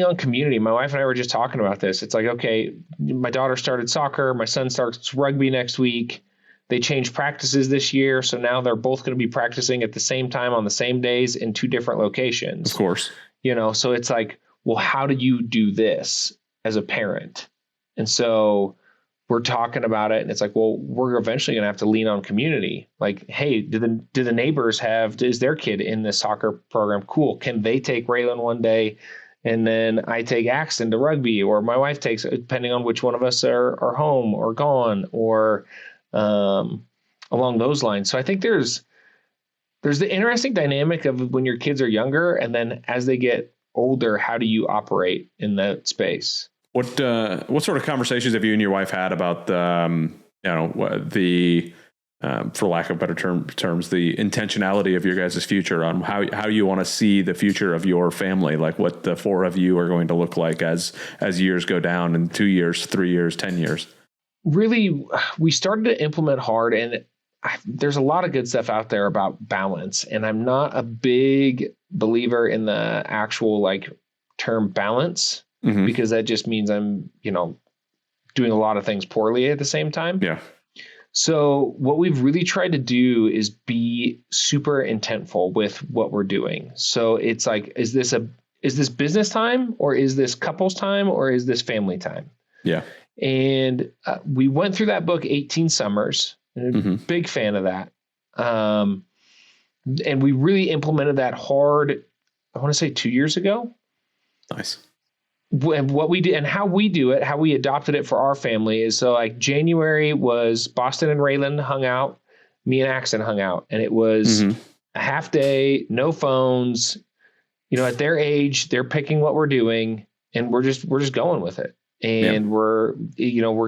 on community. My wife and I were just talking about this. It's like, okay, my daughter started soccer. My son starts rugby next week. They changed practices this year. So now they're both going to be practicing at the same time on the same days in 2 different locations. Of course. So it's like, well, how do you do this as a parent? And so we're talking about it, and it's like, well, we're eventually going to have to lean on community. Like, hey, do the neighbors is their kid in the soccer program? Cool. Can they take Raylan one day, and then I take Axton to rugby, or my wife takes, depending on which one of us are home or gone, or along those lines. So I think there's the interesting dynamic of when your kids are younger, and then as they get older, how do you operate in that space? What sort of conversations have you and your wife had about the for lack of better terms, the intentionality of your guys' future, on how you want to see the future of your family, like what the 4 of you are going to look like as years go down in 2 years, 3 years, 10 years? Really, we started to implement hard, and there's a lot of good stuff out there about balance, and I'm not a big believer in the actual term balance, because that just means I'm, doing a lot of things poorly at the same time. Yeah. So what we've really tried to do is be super intentful with what we're doing. So it's like, is this business time, or is this couples time, or is this family time? Yeah. And we went through that book, 18 Summers. And I'm a big fan of that. And we really implemented that hard, I want to say 2 years ago. Nice. what we do and how we do it, how we adopted it for our family is, so like January was Boston and Raylan hung out, me and Axon hung out, and it was a half day, no phones. At their age, they're picking what we're doing, and we're just going with it. And we're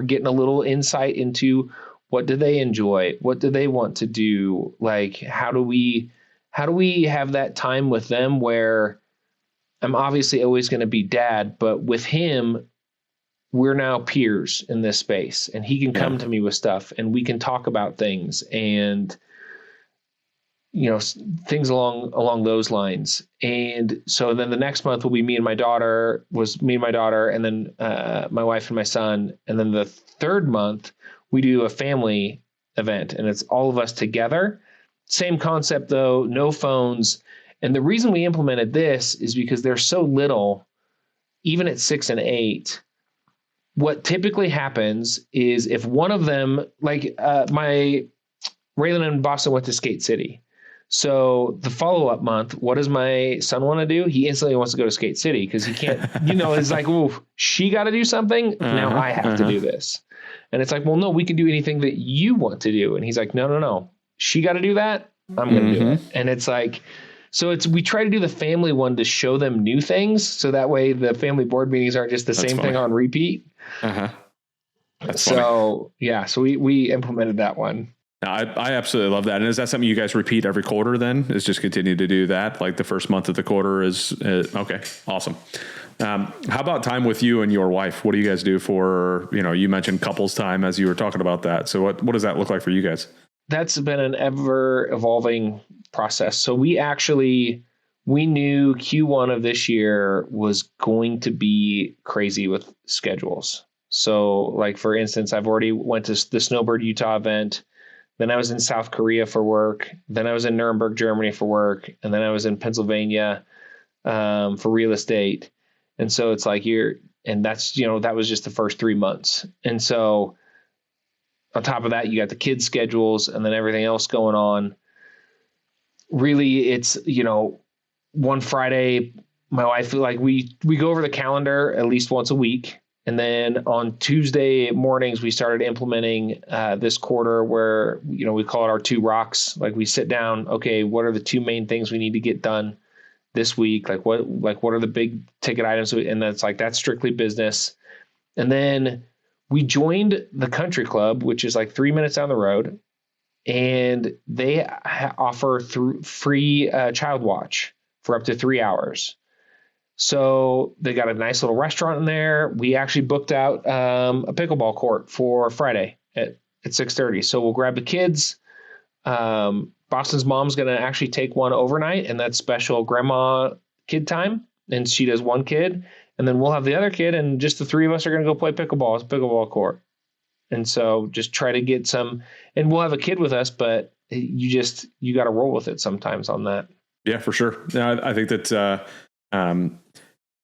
getting a little insight into what do they enjoy? What do they want to do? Like, how do we have that time with them where I'm obviously always going to be dad, but with him, we're now peers in this space, and he can come to me with stuff, and we can talk about things and, things along those lines. And so then the next month will be me and my daughter, and then my wife and my son. And then the third month we do a family event, and it's all of us together. Same concept though, no phones. And the reason we implemented this is because they're so little, even at 6 and 8. What typically happens is if one of them, like my Raylan and Boston went to Skate City. So the follow-up month, what does my son want to do? He instantly wants to go to Skate City because he can't, it's like, oh, she got to do something. Now I have to do this. And it's like, well, no, we can do anything that you want to do. And he's like, no. She got to do that. I'm going to do it. And it's like, so we try to do the family one to show them new things. So that way the family board meetings aren't just the same thing on repeat. That's so funny. So we implemented that one. I absolutely love that. And is that something you guys repeat every quarter then? Is just continue to do that? Like the first month of the quarter is okay. Awesome. How about time with you and your wife? What do you guys do for, you mentioned couples time as you were talking about that. So what does that look like for you guys? That's been an ever evolving process. So we knew Q1 of this year was going to be crazy with schedules. So like, for instance, I've already went to the Snowbird Utah event. Then I was in South Korea for work. Then I was in Nuremberg, Germany for work. And then I was in Pennsylvania for real estate. And so it's like that was just the first 3 months. And so on top of that, you got the kids' schedules and then everything else going on. Really, it's, one Friday, my wife, like we go over the calendar at least once a week. And then on Tuesday mornings, we started implementing this quarter where, we call it our 2 rocks. Like we sit down, okay, what are the 2 main things we need to get done this week? Like what are the big ticket items? And that's strictly business. And then we joined the country club, which is like 3 minutes down the road. And they offer free child watch for up to 3 hours. So they got a nice little restaurant in there. We actually booked out a pickleball court for Friday at 6:30. So we'll grab the kids. Boston's mom's going to actually take one overnight, and that's special grandma kid time. And she does one kid, and then we'll have the other kid, and just the 3 of us are going to go play pickleball. It's a pickleball court. And so just try to get some, and we'll have a kid with us, but you got to roll with it sometimes on that. Yeah, for sure. Yeah, I think that,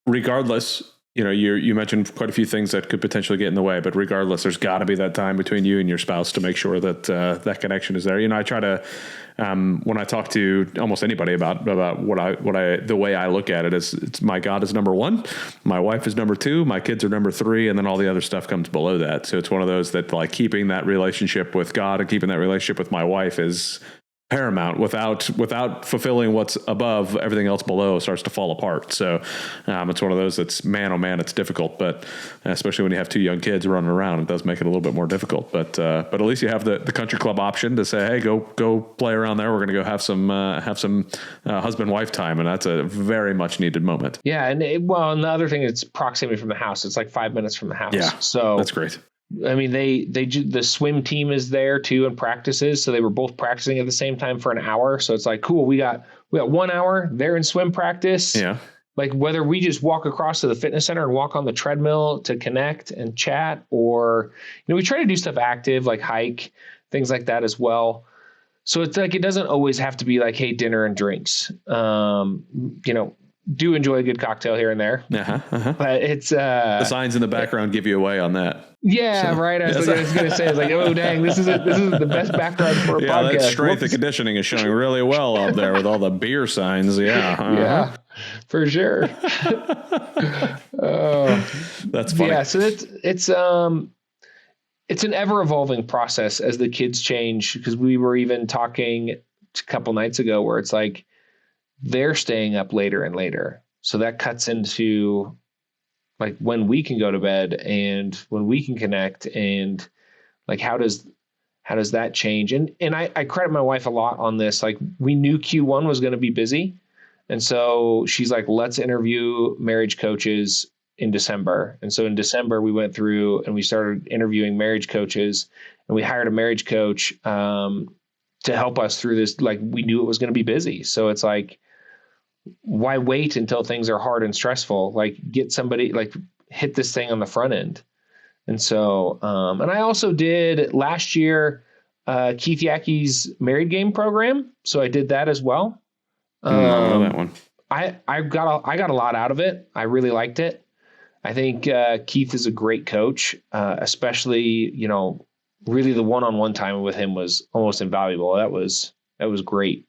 regardless, you mentioned quite a few things that could potentially get in the way, but regardless, there's got to be that time between you and your spouse to make sure that that connection is there. I try to, when I talk to almost anybody about the way I look at it is, it's my God is number 1, my wife is number 2, my kids are number 3, and then all the other stuff comes below that. So it's one of those that, like, keeping that relationship with God and keeping that relationship with my wife is paramount. Without fulfilling what's above, everything else below starts to fall apart. So it's one of those that's, man, oh man, it's difficult, but especially when you have 2 young kids running around, it does make it a little bit more difficult. But at least you have the country club option to say, hey, go play around there. We're going to go have some husband-wife time. And that's a very much needed moment. Yeah. And the other thing, it's proximity from the house. It's like 5 minutes from the house. Yeah. So that's great. I mean, the swim team is there too and practices. So they were both practicing at the same time for an hour. So it's like, cool. We got 1 hour. They're in swim practice. Yeah. Like whether we just walk across to the fitness center and walk on the treadmill to connect and chat, or, we try to do stuff active, like hike, things like that as well. So it's like, it doesn't always have to be like, hey, dinner and drinks. do enjoy a good cocktail here and there. But it's the signs in the background give you away on that. Yeah, so, right. I was going to say, like, oh dang, this is the best background for a podcast. That strength and conditioning is showing really well up there with all the beer signs. Yeah, yeah, for sure. That's funny. Yeah, so it's an ever evolving process as the kids change, because we were even talking a couple nights ago where it's like they're staying up later and later, so that cuts into like when we can go to bed and when we can connect, and like how does that change? And I credit my wife a lot on this. Like, we knew Q1 was going to be busy, and so she's like, let's interview marriage coaches in December. And so in December we went through and we started interviewing marriage coaches, and we hired a marriage coach to help us through this. Like, we knew it was going to be busy, so it's like, why wait until things are hard and stressful? Like, get somebody, like, hit this thing on the front end. And so, and I also did last year, Keith Yackey's married game program. So I did that as well. I know that one. I got a lot out of it. I really liked it. I think Keith is a great coach, especially, you know, really the one-on-one time with him was almost invaluable. That was great.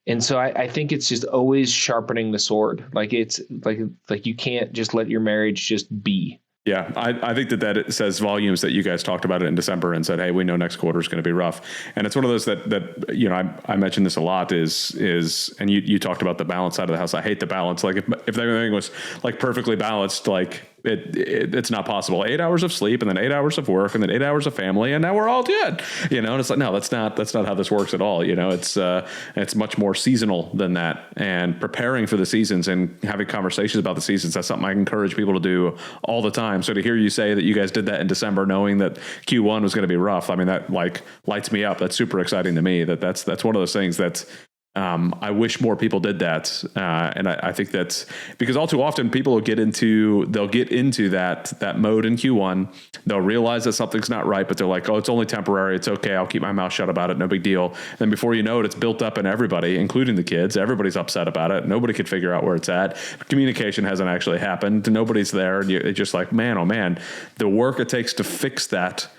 And so I think it's just always sharpening the sword. Like, it's like you can't just let your marriage just be. Yeah, I think that it says volumes that you guys talked about it in December and said, hey, we know next quarter is going to be rough. And it's one of those that you know, I mentioned this a lot is, and you talked about the balance side of the house. I hate the balance. Like, if everything was like perfectly balanced, like it's not possible. 8 hours of sleep and then 8 hours of work and then 8 hours of family, and now we're all good, you know. And it's like, no, that's not how this works at all. You know, it's much more seasonal than that, and preparing for the seasons and having conversations about the seasons. That's something I encourage people to do all the time. So to hear you say that you guys did that in December, knowing that Q1 was going to be rough, I mean, that like lights me up. That's super exciting to me. That's one of those things that's, I wish more people did that. And I think that's because all too often people will get into that mode in Q1. They'll realize that something's not right, but they're like, oh, it's only temporary. It's okay. I'll keep my mouth shut about it. No big deal. And then before you know it, it's built up in everybody, including the kids. Everybody's upset about it. Nobody could figure out where it's at. Communication hasn't actually happened. Nobody's there. And it's just like, man, oh man, the work it takes to fix that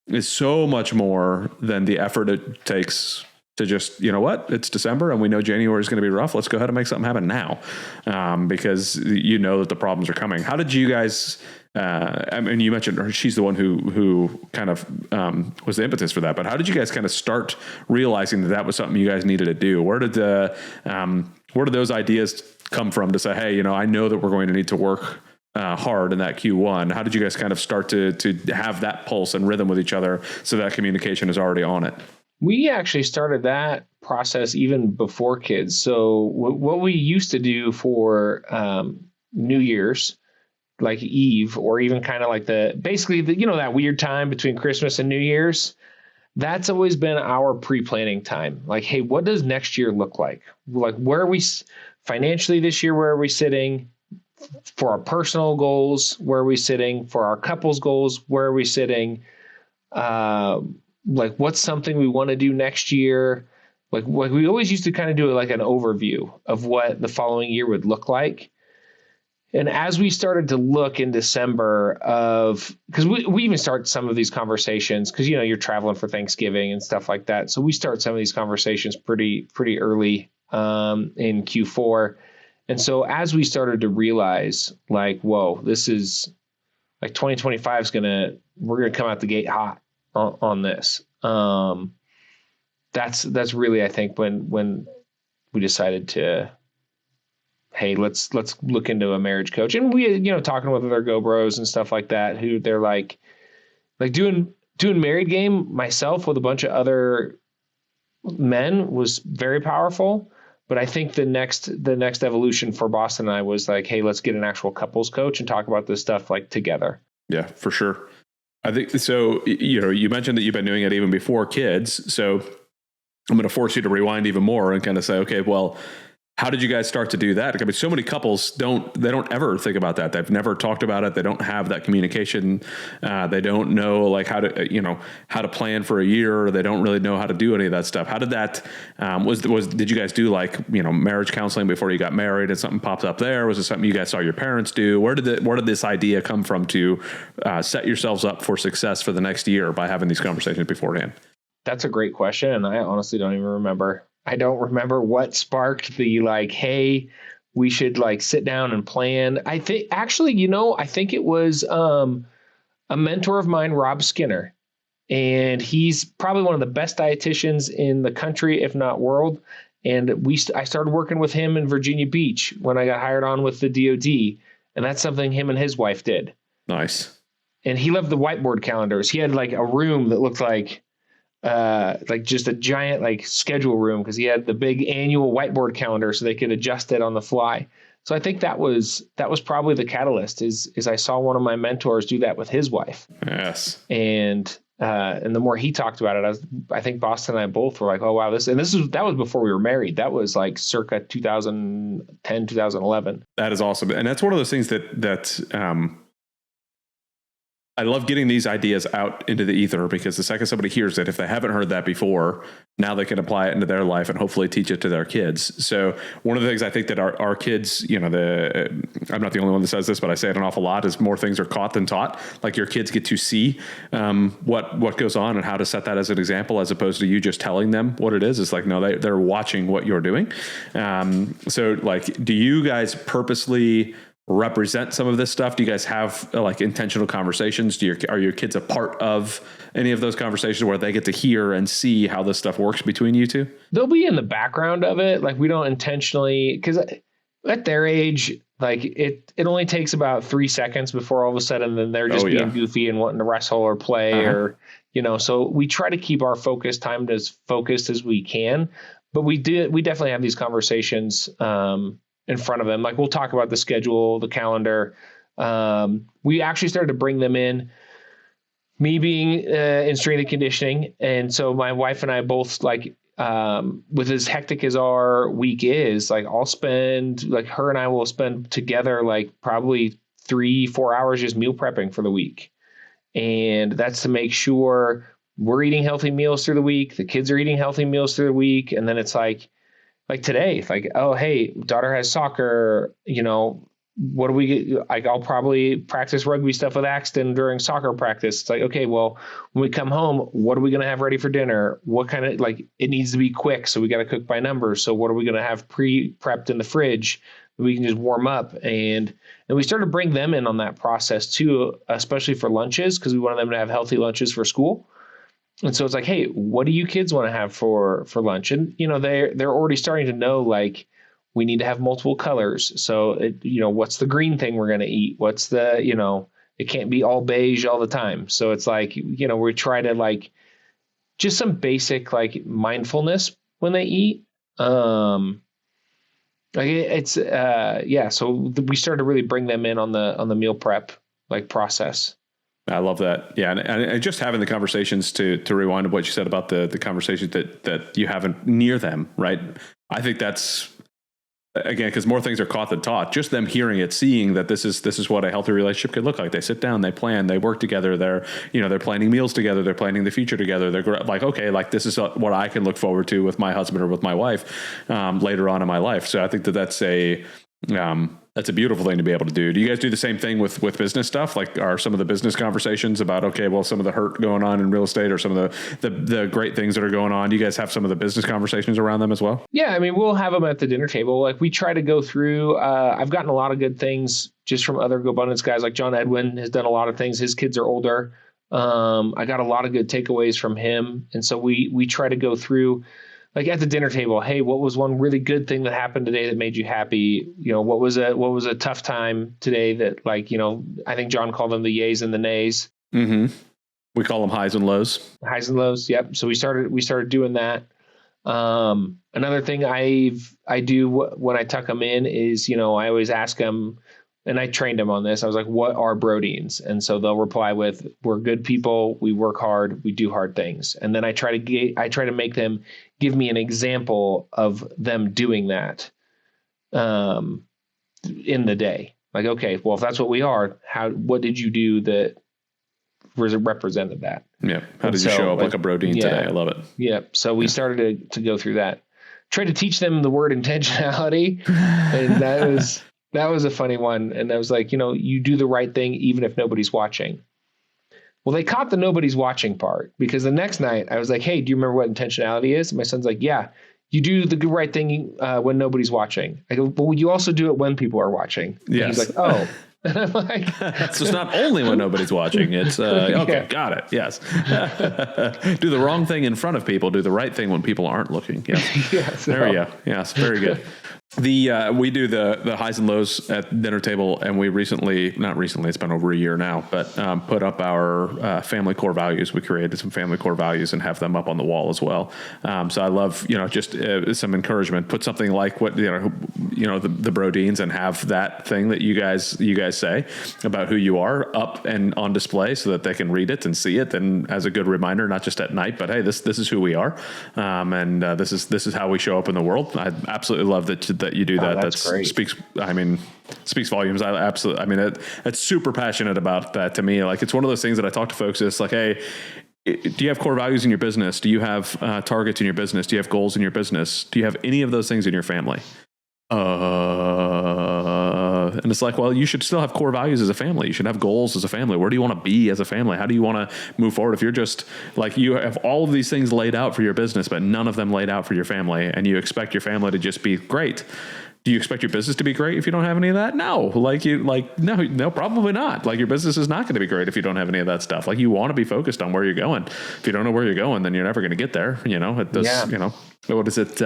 is so much more than the effort it takes to just, you know what, it's December and we know January is going to be rough. Let's go ahead and make something happen now, because you know that the problems are coming. How did you guys, I mean, you mentioned her, she's the one who kind of was the impetus for that, but how did you guys kind of start realizing that was something you guys needed to do? Where did those ideas come from to say, hey, you know, I know that we're going to need to work hard in that Q1. How did you guys kind of start to have that pulse and rhythm with each other so that communication is already on it? We actually started that process even before kids. So what we used to do for New Year's, like Eve, or even kind of like that weird time between Christmas and New Year's, that's always been our pre-planning time. Like, hey, what does next year look like? Like, where are we financially this year? Where are we sitting? For our personal goals, where are we sitting? For our couples goals, where are we sitting? Like, what's something we want to do next year? Like we always used to kind of do like an overview of what the following year would look like. And as we started to look in December because we even start some of these conversations, because, you know, you're traveling for Thanksgiving and stuff like that. So we start some of these conversations pretty early in Q4. And so as we started to realize, like, whoa, this is like 2025 we're going to come out the gate hot on this. That's really, I think, when we decided to, hey, let's look into a marriage coach. And we, you know, talking with other GoBros and stuff like that, who they're like doing married game myself with a bunch of other men was very powerful. But I think the next evolution for Boston and I was like, hey, let's get an actual couples coach and talk about this stuff like together. Yeah, for sure. I think so. You know, you mentioned that you've been doing it even before kids. So I'm going to force you to rewind even more and kind of say, okay, well, how did you guys start to do that? I mean, so many couples don't ever think about that. They've never talked about it. They don't have that communication. They don't know like how to plan for a year, or they don't really know how to do any of that stuff. How did that, did you guys do like, marriage counseling before you got married and something popped up there? Was it something you guys saw your parents do? Where did this idea come from to set yourselves up for success for the next year by having these conversations beforehand? That's a great question. And I honestly don't even remember. I don't remember what sparked the like, hey, we should like sit down and plan. I think actually, I think it was a mentor of mine, Rob Skinner, and he's probably one of the best dietitians in the country, if not world. And I started working with him in Virginia Beach when I got hired on with the DoD, and that's something him and his wife did. Nice. And he loved the whiteboard calendars. He had like a room that looked like just a giant like schedule room, because he had the big annual whiteboard calendar so they could adjust it on the fly. So I think that was probably the catalyst is I saw one of my mentors do that with his wife. Yes. And the more he talked about it, I think Boston and I both were like, oh wow, that was before we were married. That was like circa 2010, 2011. That is awesome. And that's one of those things that I love getting these ideas out into the ether, because the second somebody hears it, if they haven't heard that before, now they can apply it into their life and hopefully teach it to their kids. So one of the things I think that our kids, I'm not the only one that says this, but I say it an awful lot, is more things are caught than taught. Like your kids get to see what goes on and how to set that as an example, as opposed to you just telling them what it is. It's like, no, they're watching what you're doing. So like, do you guys purposely represent some of this stuff? Do you guys have like intentional conversations? Are your kids a part of any of those conversations where they get to hear and see how this stuff works between you two? They'll be in the background of it. Like we don't intentionally, because at their age, like it only takes about 3 seconds before all of a sudden then they're just being goofy and wanting to wrestle or play or, so we try to keep our focus time as focused as we can, but we definitely have these conversations, in front of them. Like we'll talk about the schedule, the calendar. We actually started to bring them in, me being in strength and conditioning. And so my wife and I both like, with as hectic as our week is, like her and I will spend together, like probably 3-4 hours just meal prepping for the week. And that's to make sure we're eating healthy meals through the week. The kids are eating healthy meals through the week. And then it's like today, it's like, oh, hey, daughter has soccer, what do we like? I'll probably practice rugby stuff with Axton during soccer practice. It's like, okay, well, when we come home, what are we going to have ready for dinner? What kind of it needs to be quick. So we got to cook by numbers. So what are we going to have pre-prepped in the fridge that we can just warm up? And we started to bring them in on that process too, especially for lunches, because we wanted them to have healthy lunches for school. And so it's like, hey, what do you kids want to have for lunch? And, they're already starting to know, like, we need to have multiple colors. So, what's the green thing we're going to eat? What's the, it can't be all beige all the time. So it's like, we try to like just some basic like mindfulness when they eat. So we started to really bring them in on the meal prep like process. I love that. Yeah. And just having the conversations to rewind to what you said about the conversations that you have near them, right? I think that's, again, because more things are caught than taught. Just them hearing it, seeing that this is what a healthy relationship could look like. They sit down, they plan, they work together. They're planning meals together. They're planning the future together. They're like, okay, like this is what I can look forward to with my husband or with my wife later on in my life. So I think that's a beautiful thing to be able to do. Do you guys do the same thing with business stuff? Like, are some of the business conversations about, okay, well, some of the hurt going on in real estate or some of the great things that are going on, do you guys have some of the business conversations around them as well? Yeah. I mean, we'll have them at the dinner table. Like we try to go through, I've gotten a lot of good things just from other GoBundance guys. Like John Edwin has done a lot of things. His kids are older. I got a lot of good takeaways from him. And so we try to go through, like at the dinner table, hey, what was one really good thing that happened today that made you happy? What was a tough time today that I think John called them the yays and the nays. Mm-hmm. We call them highs and lows. Highs and lows. Yep. So we started doing that. Another thing I do when I tuck them in is, I always ask them, and I trained them on this. I was like, what are Brodines? And so they'll reply with, we're good people. We work hard. We do hard things. And then I try to make them give me an example of them doing that. in the day. Like, okay, well, if that's what we are, what did you do that represented that? Yeah. How did you show up like a Brodine today? I love it. Yeah. So we started to go through that. Tried to teach them the word intentionality. And that was a funny one. And I was like, you do the right thing even if nobody's watching. Well, they caught the nobody's watching part, because the next night I was like, hey, do you remember what intentionality is? And my son's like, yeah, you do the right thing when nobody's watching. I go, but you also do it when people are watching. Yes. He's like, oh. And I'm like, so it's not only when nobody's watching. It's okay, got it. Yes. Do the wrong thing in front of people. Do the right thing when people aren't looking. Yes. Yes. There we go. Yes. Very good. We do the highs and lows at dinner table, and we not recently, it's been over a year now, but put up our family core values. We created some family core values and have them up on the wall as well. So I love, just some encouragement. Put something like what the Brodines, and have that thing that you guys say about who you are up and on display, so that they can read it and see it, and as a good reminder, not just at night, but hey, this is who we are, and this is how we show up in the world. I absolutely love that you do that. That's great. Speaks volumes. It's super passionate about that to me. Like, it's one of those things that I talk to folks. It's like, hey, do you have core values in your business? Do you have targets in your business? Do you have goals in your business? Do you have any of those things in your family? And it's like, well, you should still have core values as a family. You should have goals as a family. Where do you want to be as a family? How do you want to move forward? If you're just like, you have all of these things laid out for your business, but none of them laid out for your family, and you expect your family to just be great. Do you expect your business to be great if you don't have any of that? No, no, probably not. Like, your business is not going to be great if you don't have any of that stuff. Like, you want to be focused on where you're going. If you don't know where you're going, then you're never going to get there. What is it?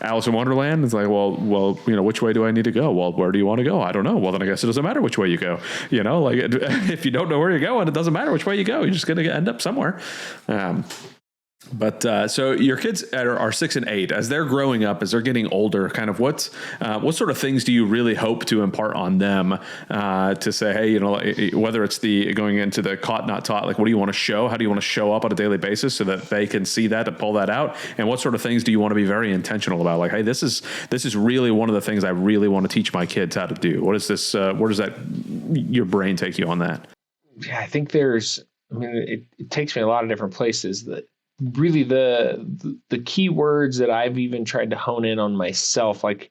Alice in Wonderland. It's like, well, which way do I need to go? Well, where do you want to go? I don't know. Well, then I guess it doesn't matter which way you go. If you don't know where you're going, it doesn't matter which way you go. You're just going to end up somewhere. But so your kids are 6 and 8. As they're growing up, as they're getting older, kind of what sort of things do you really hope to impart on them to say, hey, whether it's the going into the caught not taught, like, what do you want to show? How do you want to show up on a daily basis so that they can see that and pull that out? And what sort of things do you want to be very intentional about? Like, hey, this is really one of the things I really want to teach my kids how to do. What is this? Where does your brain take you on that? Yeah, I think it takes me a lot of different places. That really the key words that I've even tried to hone in on myself, like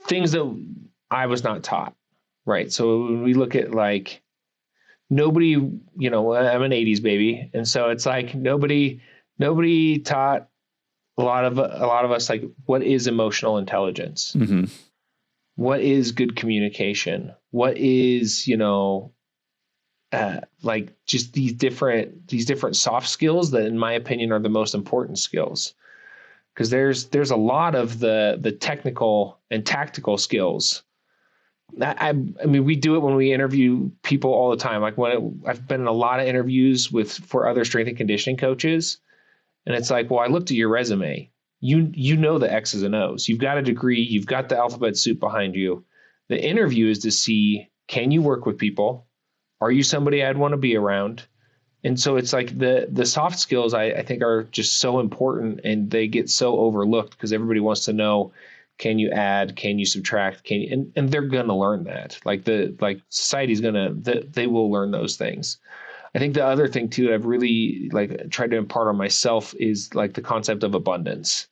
things that I was not taught, right? So when we look at like nobody, I'm an 80s baby. And so it's like nobody taught a lot of us, like, what is emotional intelligence? Mm-hmm. What is good communication? What is, like just these different soft skills that, in my opinion, are the most important skills, because there's a lot of the technical and tactical skills. I mean, we do it when we interview people all the time. Like, I've been in a lot of interviews for other strength and conditioning coaches, and it's like, well, I looked at your resume. You know the X's and O's. You've got a degree. You've got the alphabet soup behind you. The interview is to see, can you work with people? Are you somebody I'd want to be around? And so it's like the soft skills I think are just so important, and they get so overlooked because everybody wants to know, can you add, can you subtract, and they're going to learn that. Like society's they will learn those things. I think the other thing too that I've really tried to impart on myself is like the concept of abundance.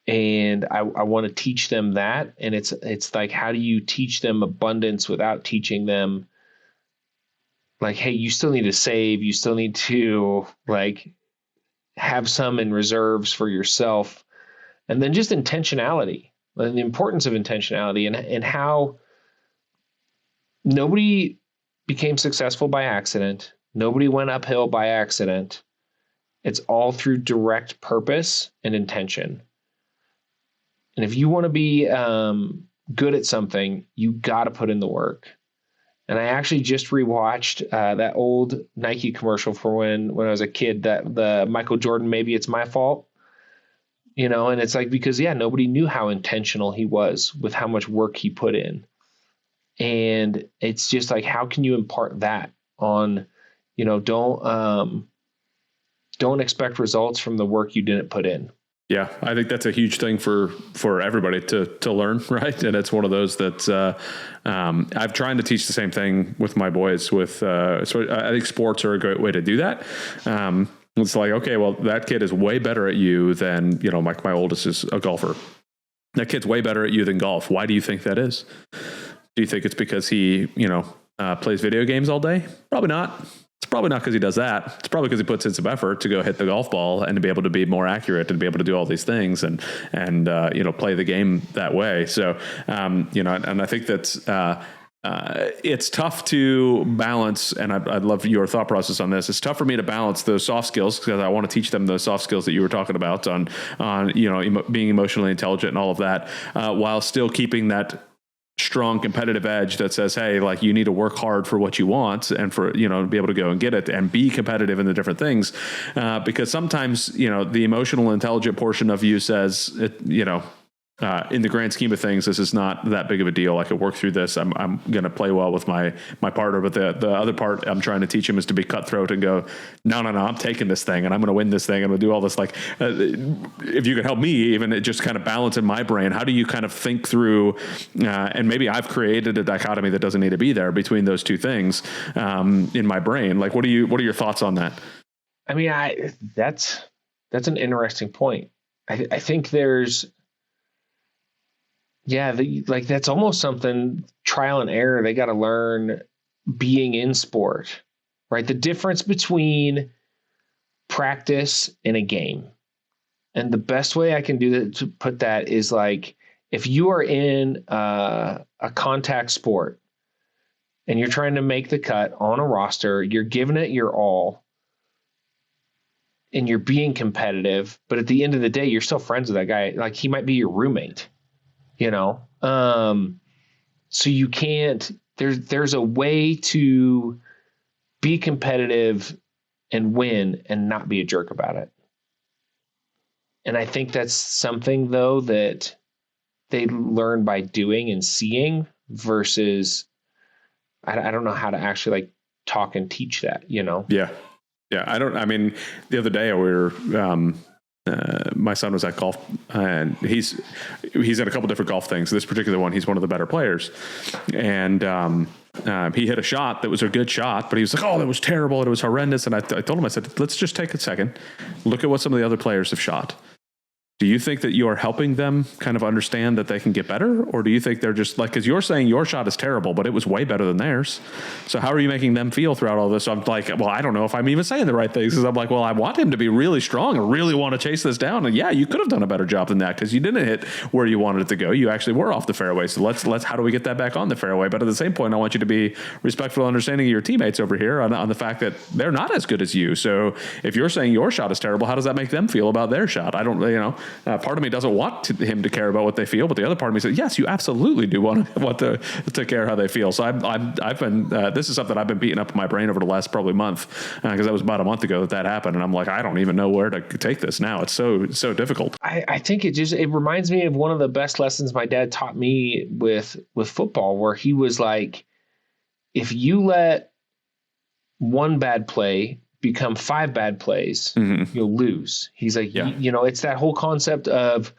And I want to teach them that. And it's like, how do you teach them abundance without teaching them, like, hey, you still need to save. You still need to have some in reserves for yourself. And then just intentionality, and the importance of intentionality, and how nobody became successful by accident. Nobody went uphill by accident. It's all through direct purpose and intention. And if you want to be good at something, you got to put in the work. And I actually just rewatched that old Nike commercial for when I was a kid, that the Michael Jordan, maybe it's my fault, and it's like, because nobody knew how intentional he was with how much work he put in. And it's just like, how can you impart that on, don't expect results from the work you didn't put in. Yeah, I think that's a huge thing for everybody to learn, right? And it's one of those that I've tried to teach the same thing with my boys. So I think sports are a great way to do that. It's like, okay, well, that kid is way better at you than, like my oldest is a golfer. That kid's way better at you than golf. Why do you think that is? Do you think it's because he, plays video games all day? Probably not. It's probably not because he does that. It's probably because he puts in some effort to go hit the golf ball and to be able to be more accurate and be able to do all these things and play the game that way. So, and I think that's, it's tough to balance, and I'd love your thought process on this. It's tough for me to balance those soft skills because I want to teach them those soft skills that you were talking about on being emotionally intelligent and all of that, while still keeping that strong competitive edge that says, hey, like you need to work hard for what you want and for, to be able to go and get it and be competitive in the different things. Because sometimes, the emotional intelligent portion of you says, in the grand scheme of things, this is not that big of a deal. I could work through this. I'm going to play well with my partner. But the other part I'm trying to teach him is to be cutthroat and go, no, I'm taking this thing and I'm going to win this thing. I'm going to do all this. Like, if you could help me, even it just kind of balance in my brain, how do you kind of think through, and maybe I've created a dichotomy that doesn't need to be there between those two things, in my brain. Like, what are your thoughts on that? I mean, that's an interesting point. I think there's, that's almost something trial and error. They got to learn being in sport, right? The difference between practice and a game. And the best way I can do that, to put that, is like, if you are in a contact sport and you're trying to make the cut on a roster, you're giving it your all and you're being competitive, but at the end of the day, you're still friends with that guy. Like, he might be your roommate. So you can't, there's a way to be competitive and win and not be a jerk about it. And I think that's something, though, that they learn by doing and seeing versus, I don't know how to actually like talk and teach that, Yeah. Yeah. The other day we were, my son was at golf and he's at a couple different golf things. This particular one, he's one of the better players. And, he hit a shot that was a good shot, but he was like, oh, that was terrible. It was horrendous. And I told him, I said, let's just take a second, look at what some of the other players have shot. Do you think that you are helping them kind of understand that they can get better? Or do you think they're just like, because you're saying your shot is terrible, but it was way better than theirs. So how are you making them feel throughout all this? So I'm like, well, I don't know if I'm even saying the right things. Because I'm like, well, I want him to be really strong and really want to chase this down. And yeah, you could have done a better job than that because you didn't hit where you wanted it to go. You actually were off the fairway. So let's how do we get that back on the fairway? But at the same point, I want you to be respectful and understanding of your teammates over here on the fact that they're not as good as you. So if you're saying your shot is terrible, how does that make them feel about their shot? I don't, part of me doesn't want him to care about what they feel, but the other part of me says, yes, you absolutely do want to care how they feel. So I've been, this is something I've been beating up in my brain over the last probably month, because that was about a month ago that happened. And I'm like, I don't even know where to take this now. It's so difficult. I think it reminds me of one of the best lessons my dad taught me with football, where he was like, if you let one bad play become 5 bad plays, you'll lose. He's like, it's that whole concept of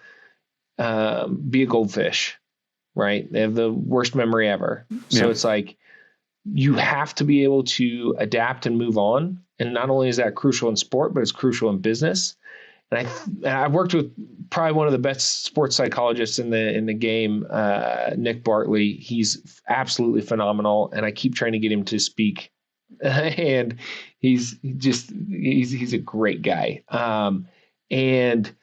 be a goldfish, right? They have the worst memory ever. So it's like, you have to be able to adapt and move on. And not only is that crucial in sport, but it's crucial in business. And I've worked with probably one of the best sports psychologists in the game, Nick Bartley. He's absolutely phenomenal. And I keep trying to get him to speak. And he's a great guy. And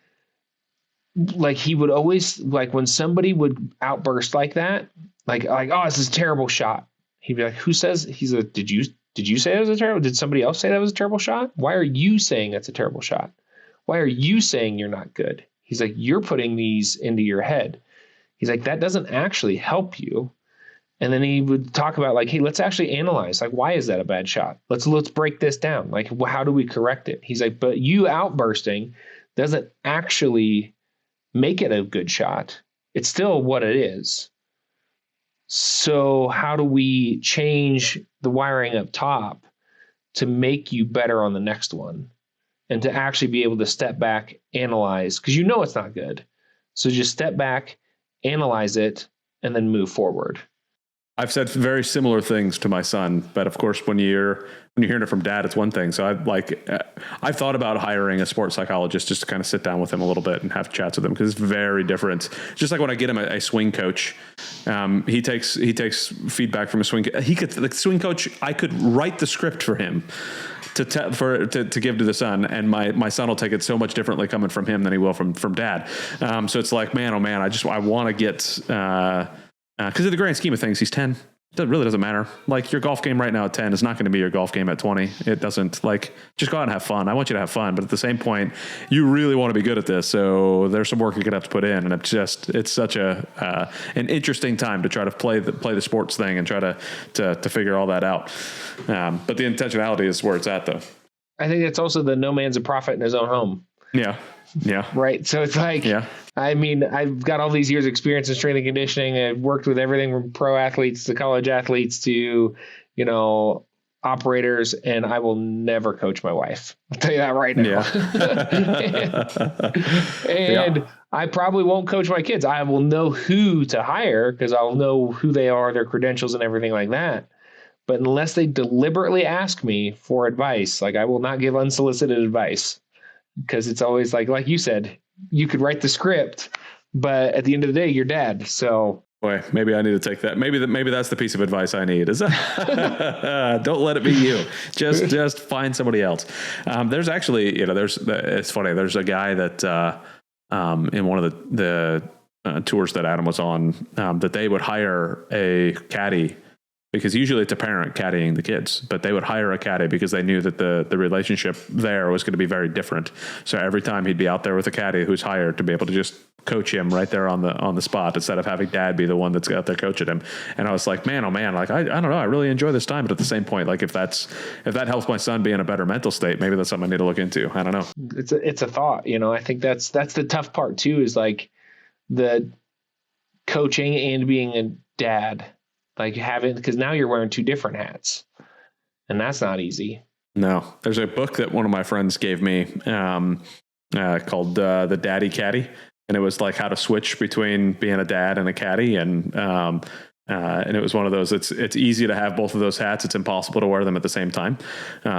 like, he would always, like, when somebody would outburst like that, like, oh, this is a terrible shot. He'd be like, who says? He's like, did you say it was a terrible? Did somebody else say that was a terrible shot? Why are you saying that's a terrible shot? Why are you saying you're not good? He's like, you're putting these into your head. He's like, that doesn't actually help you. And then he would talk about, like, hey, let's actually analyze, like, why is that a bad shot? Let's break this down. Like, how do we correct it? He's like, but you outbursting doesn't actually make it a good shot. It's still what it is. So how do we change the wiring up top to make you better on the next one? and to actually be able to step back, analyze, because it's not good. So just step back, analyze it, and then move forward. I've said very similar things to my son, but of course, when you're hearing it from dad, it's one thing. So I've thought about hiring a sports psychologist just to kind of sit down with him a little bit and have chats with him, because it's very different. Just like when I get him a swing coach, he takes feedback from a swing. The swing coach, I could write the script for him to give to the son, and my son will take it so much differently coming from him than he will from dad. So it's like, man, oh man, I want to get. Because in the grand scheme of things, he's 10. It really doesn't matter. Like, your golf game right now at 10 is not going to be your golf game at 20. It doesn't. Like, just go out and have fun. I want you to have fun, but at the same point, you really want to be good at this. So there's some work you're going to have to put in, and it's such an interesting time to try to play the sports thing and try to figure all that out. But the intentionality is where it's at, though. I think it's also the no man's a prophet in his own home. Yeah. Yeah. Right. So it's like, I mean, I've got all these years experience in strength and conditioning. I've worked with everything from pro athletes to college athletes to, operators, and I will never coach my wife. I'll tell you that right now. Yeah. and I probably won't coach my kids. I will know who to hire because I'll know who they are, their credentials and everything like that. But unless they deliberately ask me for advice, like, I will not give unsolicited advice. Because it's always like you said, you could write the script, but at the end of the day, you're dad. So, boy, maybe I need to take that. Maybe that's the piece of advice I need. Is don't let it be you. Just find somebody else. There's actually, it's funny. There's a guy that in one of the tours that Adam was on, that they would hire a caddy. Because usually it's a parent caddying the kids, but they would hire a caddy because they knew that the relationship there was going to be very different. So every time he'd be out there with a caddy who's hired to be able to just coach him right there on the spot, instead of having dad be the one that's out there coaching him. And I was like, man, oh man, like, I don't know. I really enjoy this time. But at the same point, like, if that helps my son be in a better mental state, maybe that's something I need to look into. I don't know. It's a thought, I think that's the tough part too, is like the coaching and being a dad. Like, because now you're wearing two different hats, and that's not easy. No, there's a book that one of my friends gave me called The Daddy Caddy. And it was like how to switch between being a dad and a caddy. And it was one of those, it's easy to have both of those hats. It's impossible to wear them at the same time.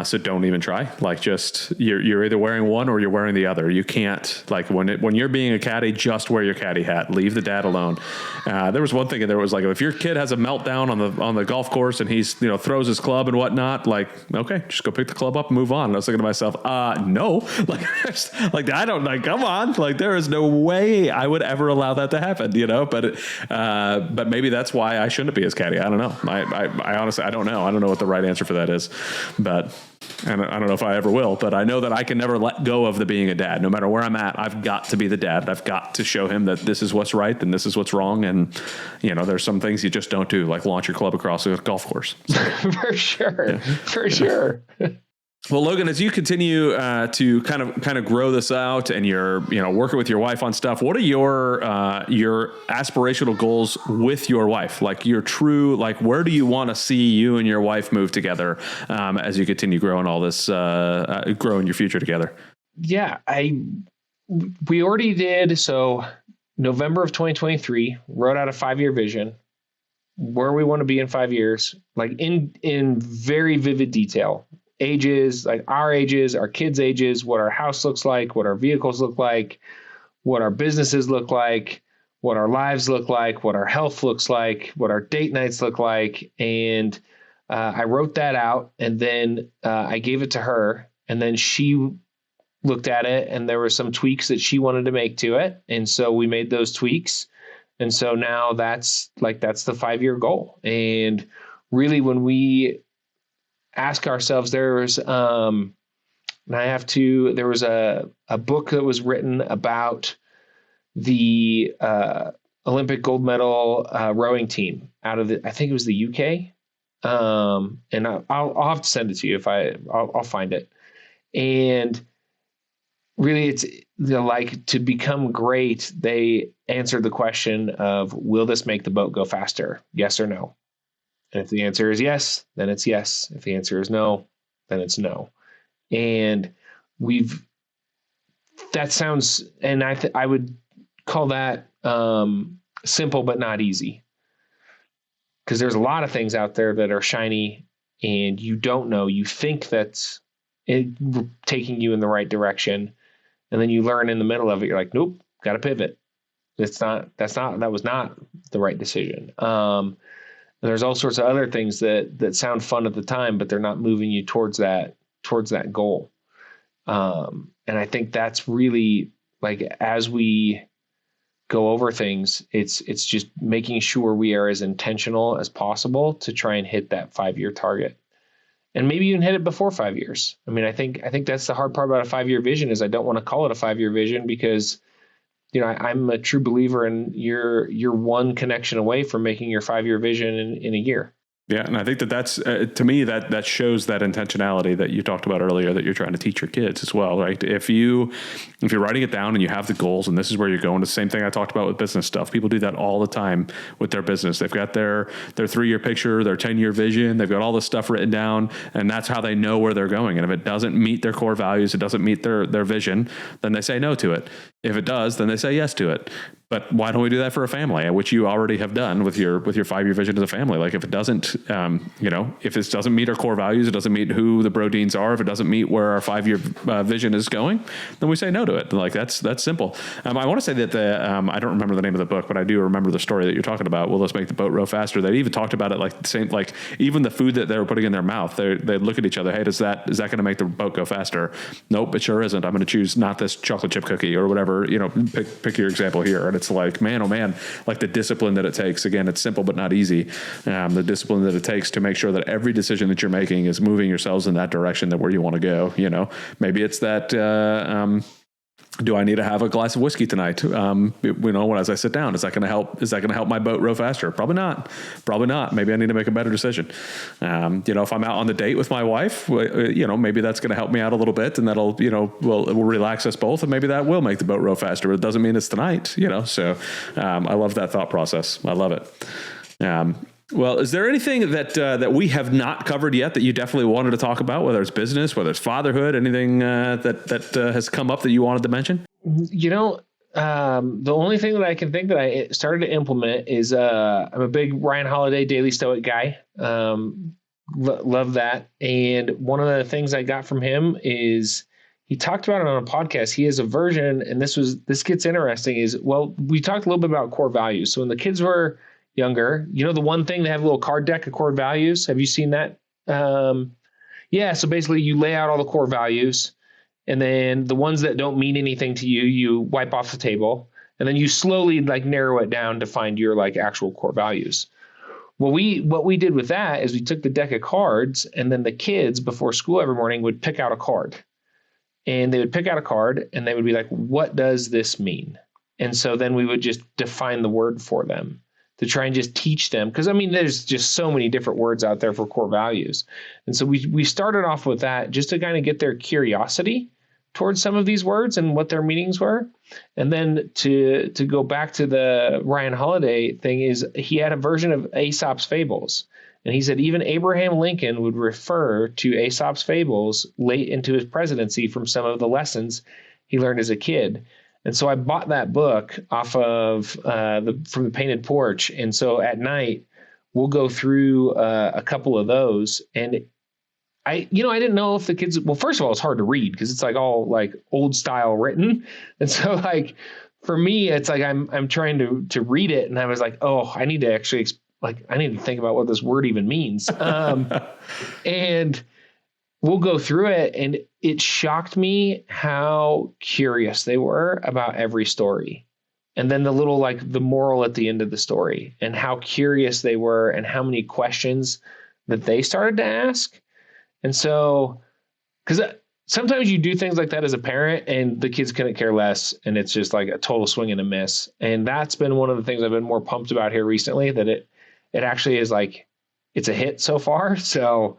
So don't even try. Like, just, you're either wearing one or you're wearing the other. You can't, like, when you're being a caddy, just wear your caddy hat, leave the dad alone. There was one thing, and there was like, if your kid has a meltdown on the golf course and he's, throws his club and whatnot, like, okay, just go pick the club up and move on. And I was thinking to myself, no, like, I don't, like, come on, like, there is no way I would ever allow that to happen, but maybe that's why I shouldn't be his caddy. I don't know. I honestly, I don't know. I don't know what the right answer for that is, but I don't know if I ever will, but I know that I can never let go of the being a dad. No matter where I'm at, I've got to be the dad. I've got to show him that this is what's right and this is what's wrong. And, there's some things you just don't do, like launch your club across a golf course. So, for sure. Yeah. For sure. Well, Logan, as you continue to kind of grow this out, and you're working with your wife on stuff, what are your aspirational goals with your wife? Like, your true, like, where do you want to see you and your wife move together as you continue growing all this, growing your future together? Yeah, we already did. So November of 2023, wrote out a 5-year vision, where we want to be in 5 years, like in very vivid detail. Ages, like our ages, our kids' ages, what our house looks like, what our vehicles look like, what our businesses look like, what our lives look like, what our health looks like, what our date nights look like. And I wrote that out, and then I gave it to her, and then she looked at it, and there were some tweaks that she wanted to make to it. And so we made those tweaks. And so now that's the 5-year goal. And really, when we ask ourselves, there was a book that was written about the Olympic gold medal rowing team out of I think it was the UK. And I'll have to send it to you if I'll find it. And really, it's like, to become great, they answered the question of, will this make the boat go faster? Yes or no? And if the answer is yes, then it's yes. If the answer is no, then it's no. And that sounds, and I would call that simple but not easy, because there's a lot of things out there that are shiny and you don't know. You think that's taking you in the right direction, and then you learn in the middle of it. You're like, nope, got to pivot. That was not the right decision. And there's all sorts of other things that sound fun at the time, but they're not moving you towards that goal. And I think that's really, like, as we go over things, it's just making sure we are as intentional as possible to try and hit that 5-year target, and maybe even hit it before 5 years. I mean, I think that's the hard part about a 5-year vision is I don't want to call it a 5-year vision because, you know, I'm a true believer in you're one connection away from making your 5-year vision in a year. Yeah. And I think that's, to me, that shows that intentionality that you talked about earlier that you're trying to teach your kids as well, right? If you're writing it down and you have the goals and this is where you're going, the same thing I talked about with business stuff. People do that all the time with their business. They've got their 3-year picture, their 10-year vision. They've got all this stuff written down, and that's how they know where they're going. And if it doesn't meet their core values, it doesn't meet their vision, then they say no to it. If it does, then they say yes to it. But why don't we do that for a family, which you already have done with your 5-year vision as a family? Like if it doesn't, if this doesn't meet our core values, it doesn't meet who the Brodines are, if it doesn't meet where our 5-year vision is going, then we say no to it. Like that's simple. I want to say that I don't remember the name of the book, but I do remember the story that you're talking about. Well, let's make the boat row faster. They even talked about it like the same, like even the food that they were putting in their mouth, they look at each other. Hey, is that going to make the boat go faster? Nope, it sure isn't. I'm going to choose not this chocolate chip cookie or whatever, pick your example here. And it's like, man, oh man, like the discipline that it takes. Again, it's simple, but not easy. The discipline that it takes to make sure that every decision that you're making is moving yourselves in that direction that where you want to go. Maybe it's that, do I need to have a glass of whiskey tonight? As I sit down, is that going to help my boat row faster? Probably not. Maybe I need to make a better decision. If I'm out on the date with my wife, maybe that's going to help me out a little bit, and that'll, will relax us both, and maybe that will make the boat row faster. But it doesn't mean it's tonight, So I love that thought process. I love it. Well, is there anything that we have not covered yet that you definitely wanted to talk about, whether it's business, whether it's fatherhood, anything that has come up that you wanted to mention? The only thing that I can think that I started to implement is I'm a big Ryan Holiday Daily Stoic guy. Love that. And one of the things I got from him is he talked about it on a podcast. He has a version, and this gets interesting, we talked a little bit about core values. So when the kids were younger, the one thing, they have a little card deck of core values. Have you seen that? So basically you lay out all the core values, and then the ones that don't mean anything to you wipe off the table, and then you slowly narrow it down to find your actual core values. Well, what we did with that is we took the deck of cards, and then the kids before school every morning would pick out a card, and they would pick out a card and they would be like, what does this mean? And so then we would just define the word for them, to try and just teach them. Because, there's just so many different words out there for core values. And so we started off with that just to kind of get their curiosity towards some of these words and what their meanings were. And then to go back to the Ryan Holiday thing, is he had a version of Aesop's Fables. And he said even Abraham Lincoln would refer to Aesop's Fables late into his presidency from some of the lessons he learned as a kid. And so I bought that book off of from the Painted Porch. And so at night we'll go through a couple of those. And I didn't know if the kids, well, first of all, it's hard to read because it's all old style written. And so for me, it's I'm trying to read it. And I was like, oh, I need to actually I need to think about what this word even means. And we'll go through it, and it shocked me how curious they were about every story. And then the little, the moral at the end of the story, and how curious they were and how many questions that they started to ask. And so, because sometimes you do things like that as a parent and the kids couldn't care less, and it's just a total swing and a miss. And that's been one of the things I've been more pumped about here recently, that it actually is it's a hit so far. So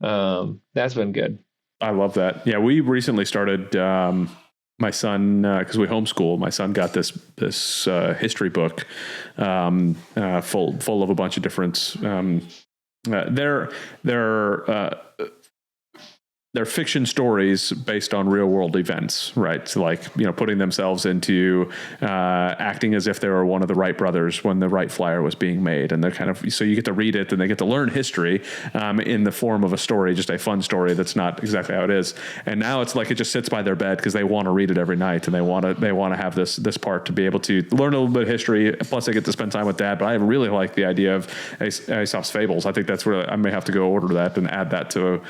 that's been good. I love that. Yeah. We recently started, my son, cause we homeschool, my son got this history book, full of a bunch of different, they're fiction stories based on real world events, right? So like, putting themselves into acting as if they were one of the Wright brothers when the Wright flyer was being made. And they're so you get to read it and they get to learn history in the form of a story, just a fun story that's not exactly how it is. And now it's like it just sits by their bed because they want to read it every night, and they want to have this part to be able to learn a little bit of history. Plus they get to spend time with Dad. But I really like the idea of Aesop's Fables. I think that's where I may have to go order that and add that to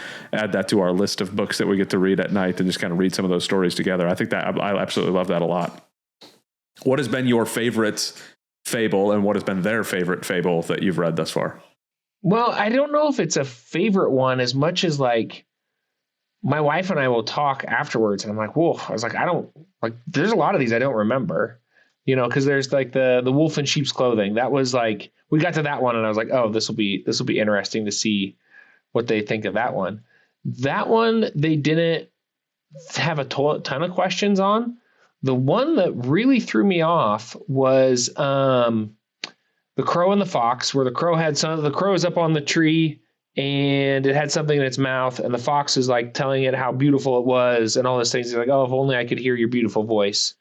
our list of books that we get to read at night and just kind of read some of those stories together. I think that I absolutely love that a lot. What has been your favorite fable, and what has been their favorite fable that you've read thus far? Well, I don't know if it's a favorite one as much as like my wife and I will talk afterwards, and I'm like, whoa, I was like, there's a lot of these I don't remember, because there's like the wolf in sheep's clothing. That was like, we got to that one and I was like, oh, this will be interesting to see what they think of that one. That one, they didn't have a ton of questions on. The one that really threw me off was The Crow and the Fox, where the crow is up on the tree and it had something in its mouth, and the fox is like telling it how beautiful it was and all those things. He's like, oh, if only I could hear your beautiful voice.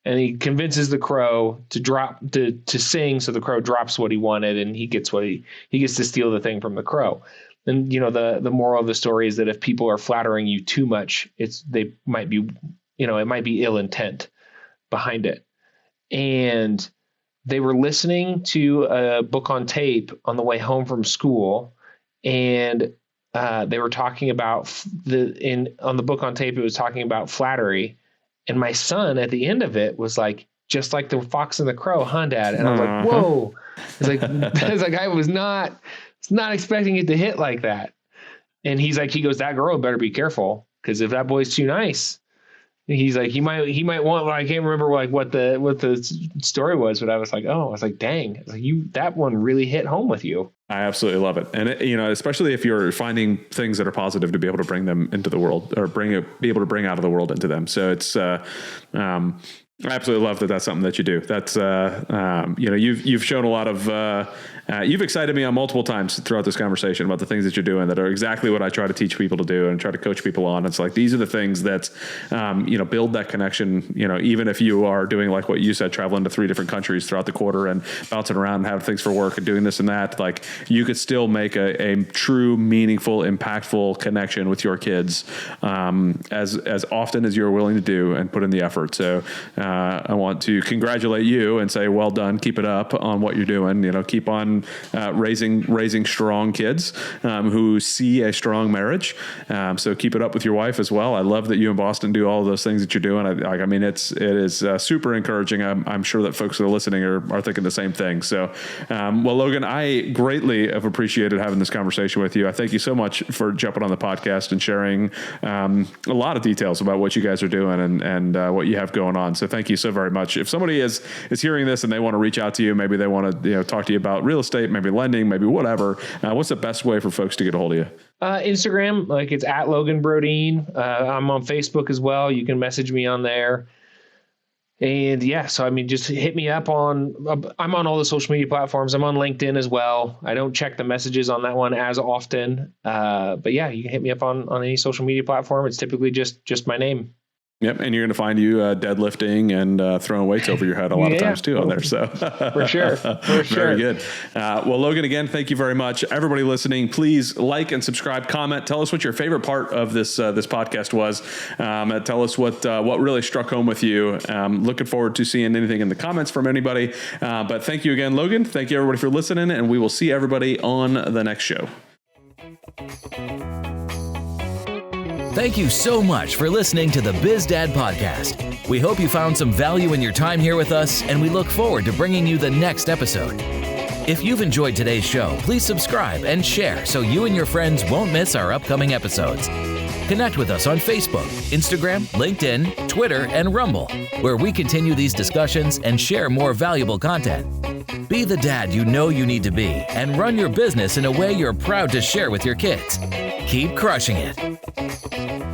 And he convinces the crow to sing, so the crow drops what he wanted and he gets to steal the thing from the crow. And the moral of the story is that if people are flattering you too much, it might be ill intent behind it. And they were listening to a book on tape on the way home from school, and they were talking about on the book on tape, it was talking about flattery. And my son at the end of it was like, just like the fox and the crow, huh, Dad? And I was like, whoa. It's like I was not expecting it to hit like that. And he goes, that girl better be careful, because if that boy's too nice, he's like, he might want, I can't remember like what the story was, but I was like, dang, that one really hit home with you. I absolutely love it. And especially if you're finding things that are positive to be able to bring them into the world, or be able to bring out of the world into them. So it's, I absolutely love that that's something that you do. That's, you've shown a lot of, you've excited me on multiple times throughout this conversation about the things that you're doing that are exactly what I try to teach people to do and try to coach people on. It's like, these are the things that, build that connection, even if you are doing like what you said, traveling to 3 different countries throughout the quarter and bouncing around and having things for work and doing this and that, like you could still make a true, meaningful, impactful connection with your kids, as often as you're willing to do and put in the effort. So, I want to congratulate you and say, well done. Keep it up on what you're doing. Keep on raising strong kids who see a strong marriage. So keep it up with your wife as well. I love that you and Boston do all of those things that you're doing. It is super encouraging. I'm sure that folks that are listening are thinking the same thing. So, well, Logan, I greatly have appreciated having this conversation with you. I thank you so much for jumping on the podcast and sharing a lot of details about what you guys are doing and what you have going on. So thank you so very much. If somebody is hearing this and they want to reach out to you, maybe they want to talk to you about real estate, maybe lending, maybe whatever, what's the best way for folks to get a hold of you? Instagram, like it's at Logan Brodine. I'm on Facebook as well. You can message me on there. And yeah, so just hit me up I'm on all the social media platforms. I'm on LinkedIn as well. I don't check the messages on that one as often. But yeah, you can hit me up on any social media platform. It's typically just my name. Yep. And you're going to find you deadlifting and throwing weights over your head a lot of times too on there. So for sure. Very good. Well, Logan, again, thank you very much. Everybody listening, please like and subscribe, comment, tell us what your favorite part of this podcast was. Tell us what really struck home with you. Looking forward to seeing anything in the comments from anybody. But thank you again, Logan. Thank you everybody for listening, and we will see everybody on the next show. Thank you so much for listening to the BizDad Podcast. We hope you found some value in your time here with us, and we look forward to bringing you the next episode. If you've enjoyed today's show, please subscribe and share so you and your friends won't miss our upcoming episodes. Connect with us on Facebook, Instagram, LinkedIn, Twitter, and Rumble, where we continue these discussions and share more valuable content. Be the dad you know you need to be and run your business in a way you're proud to share with your kids. Keep crushing it.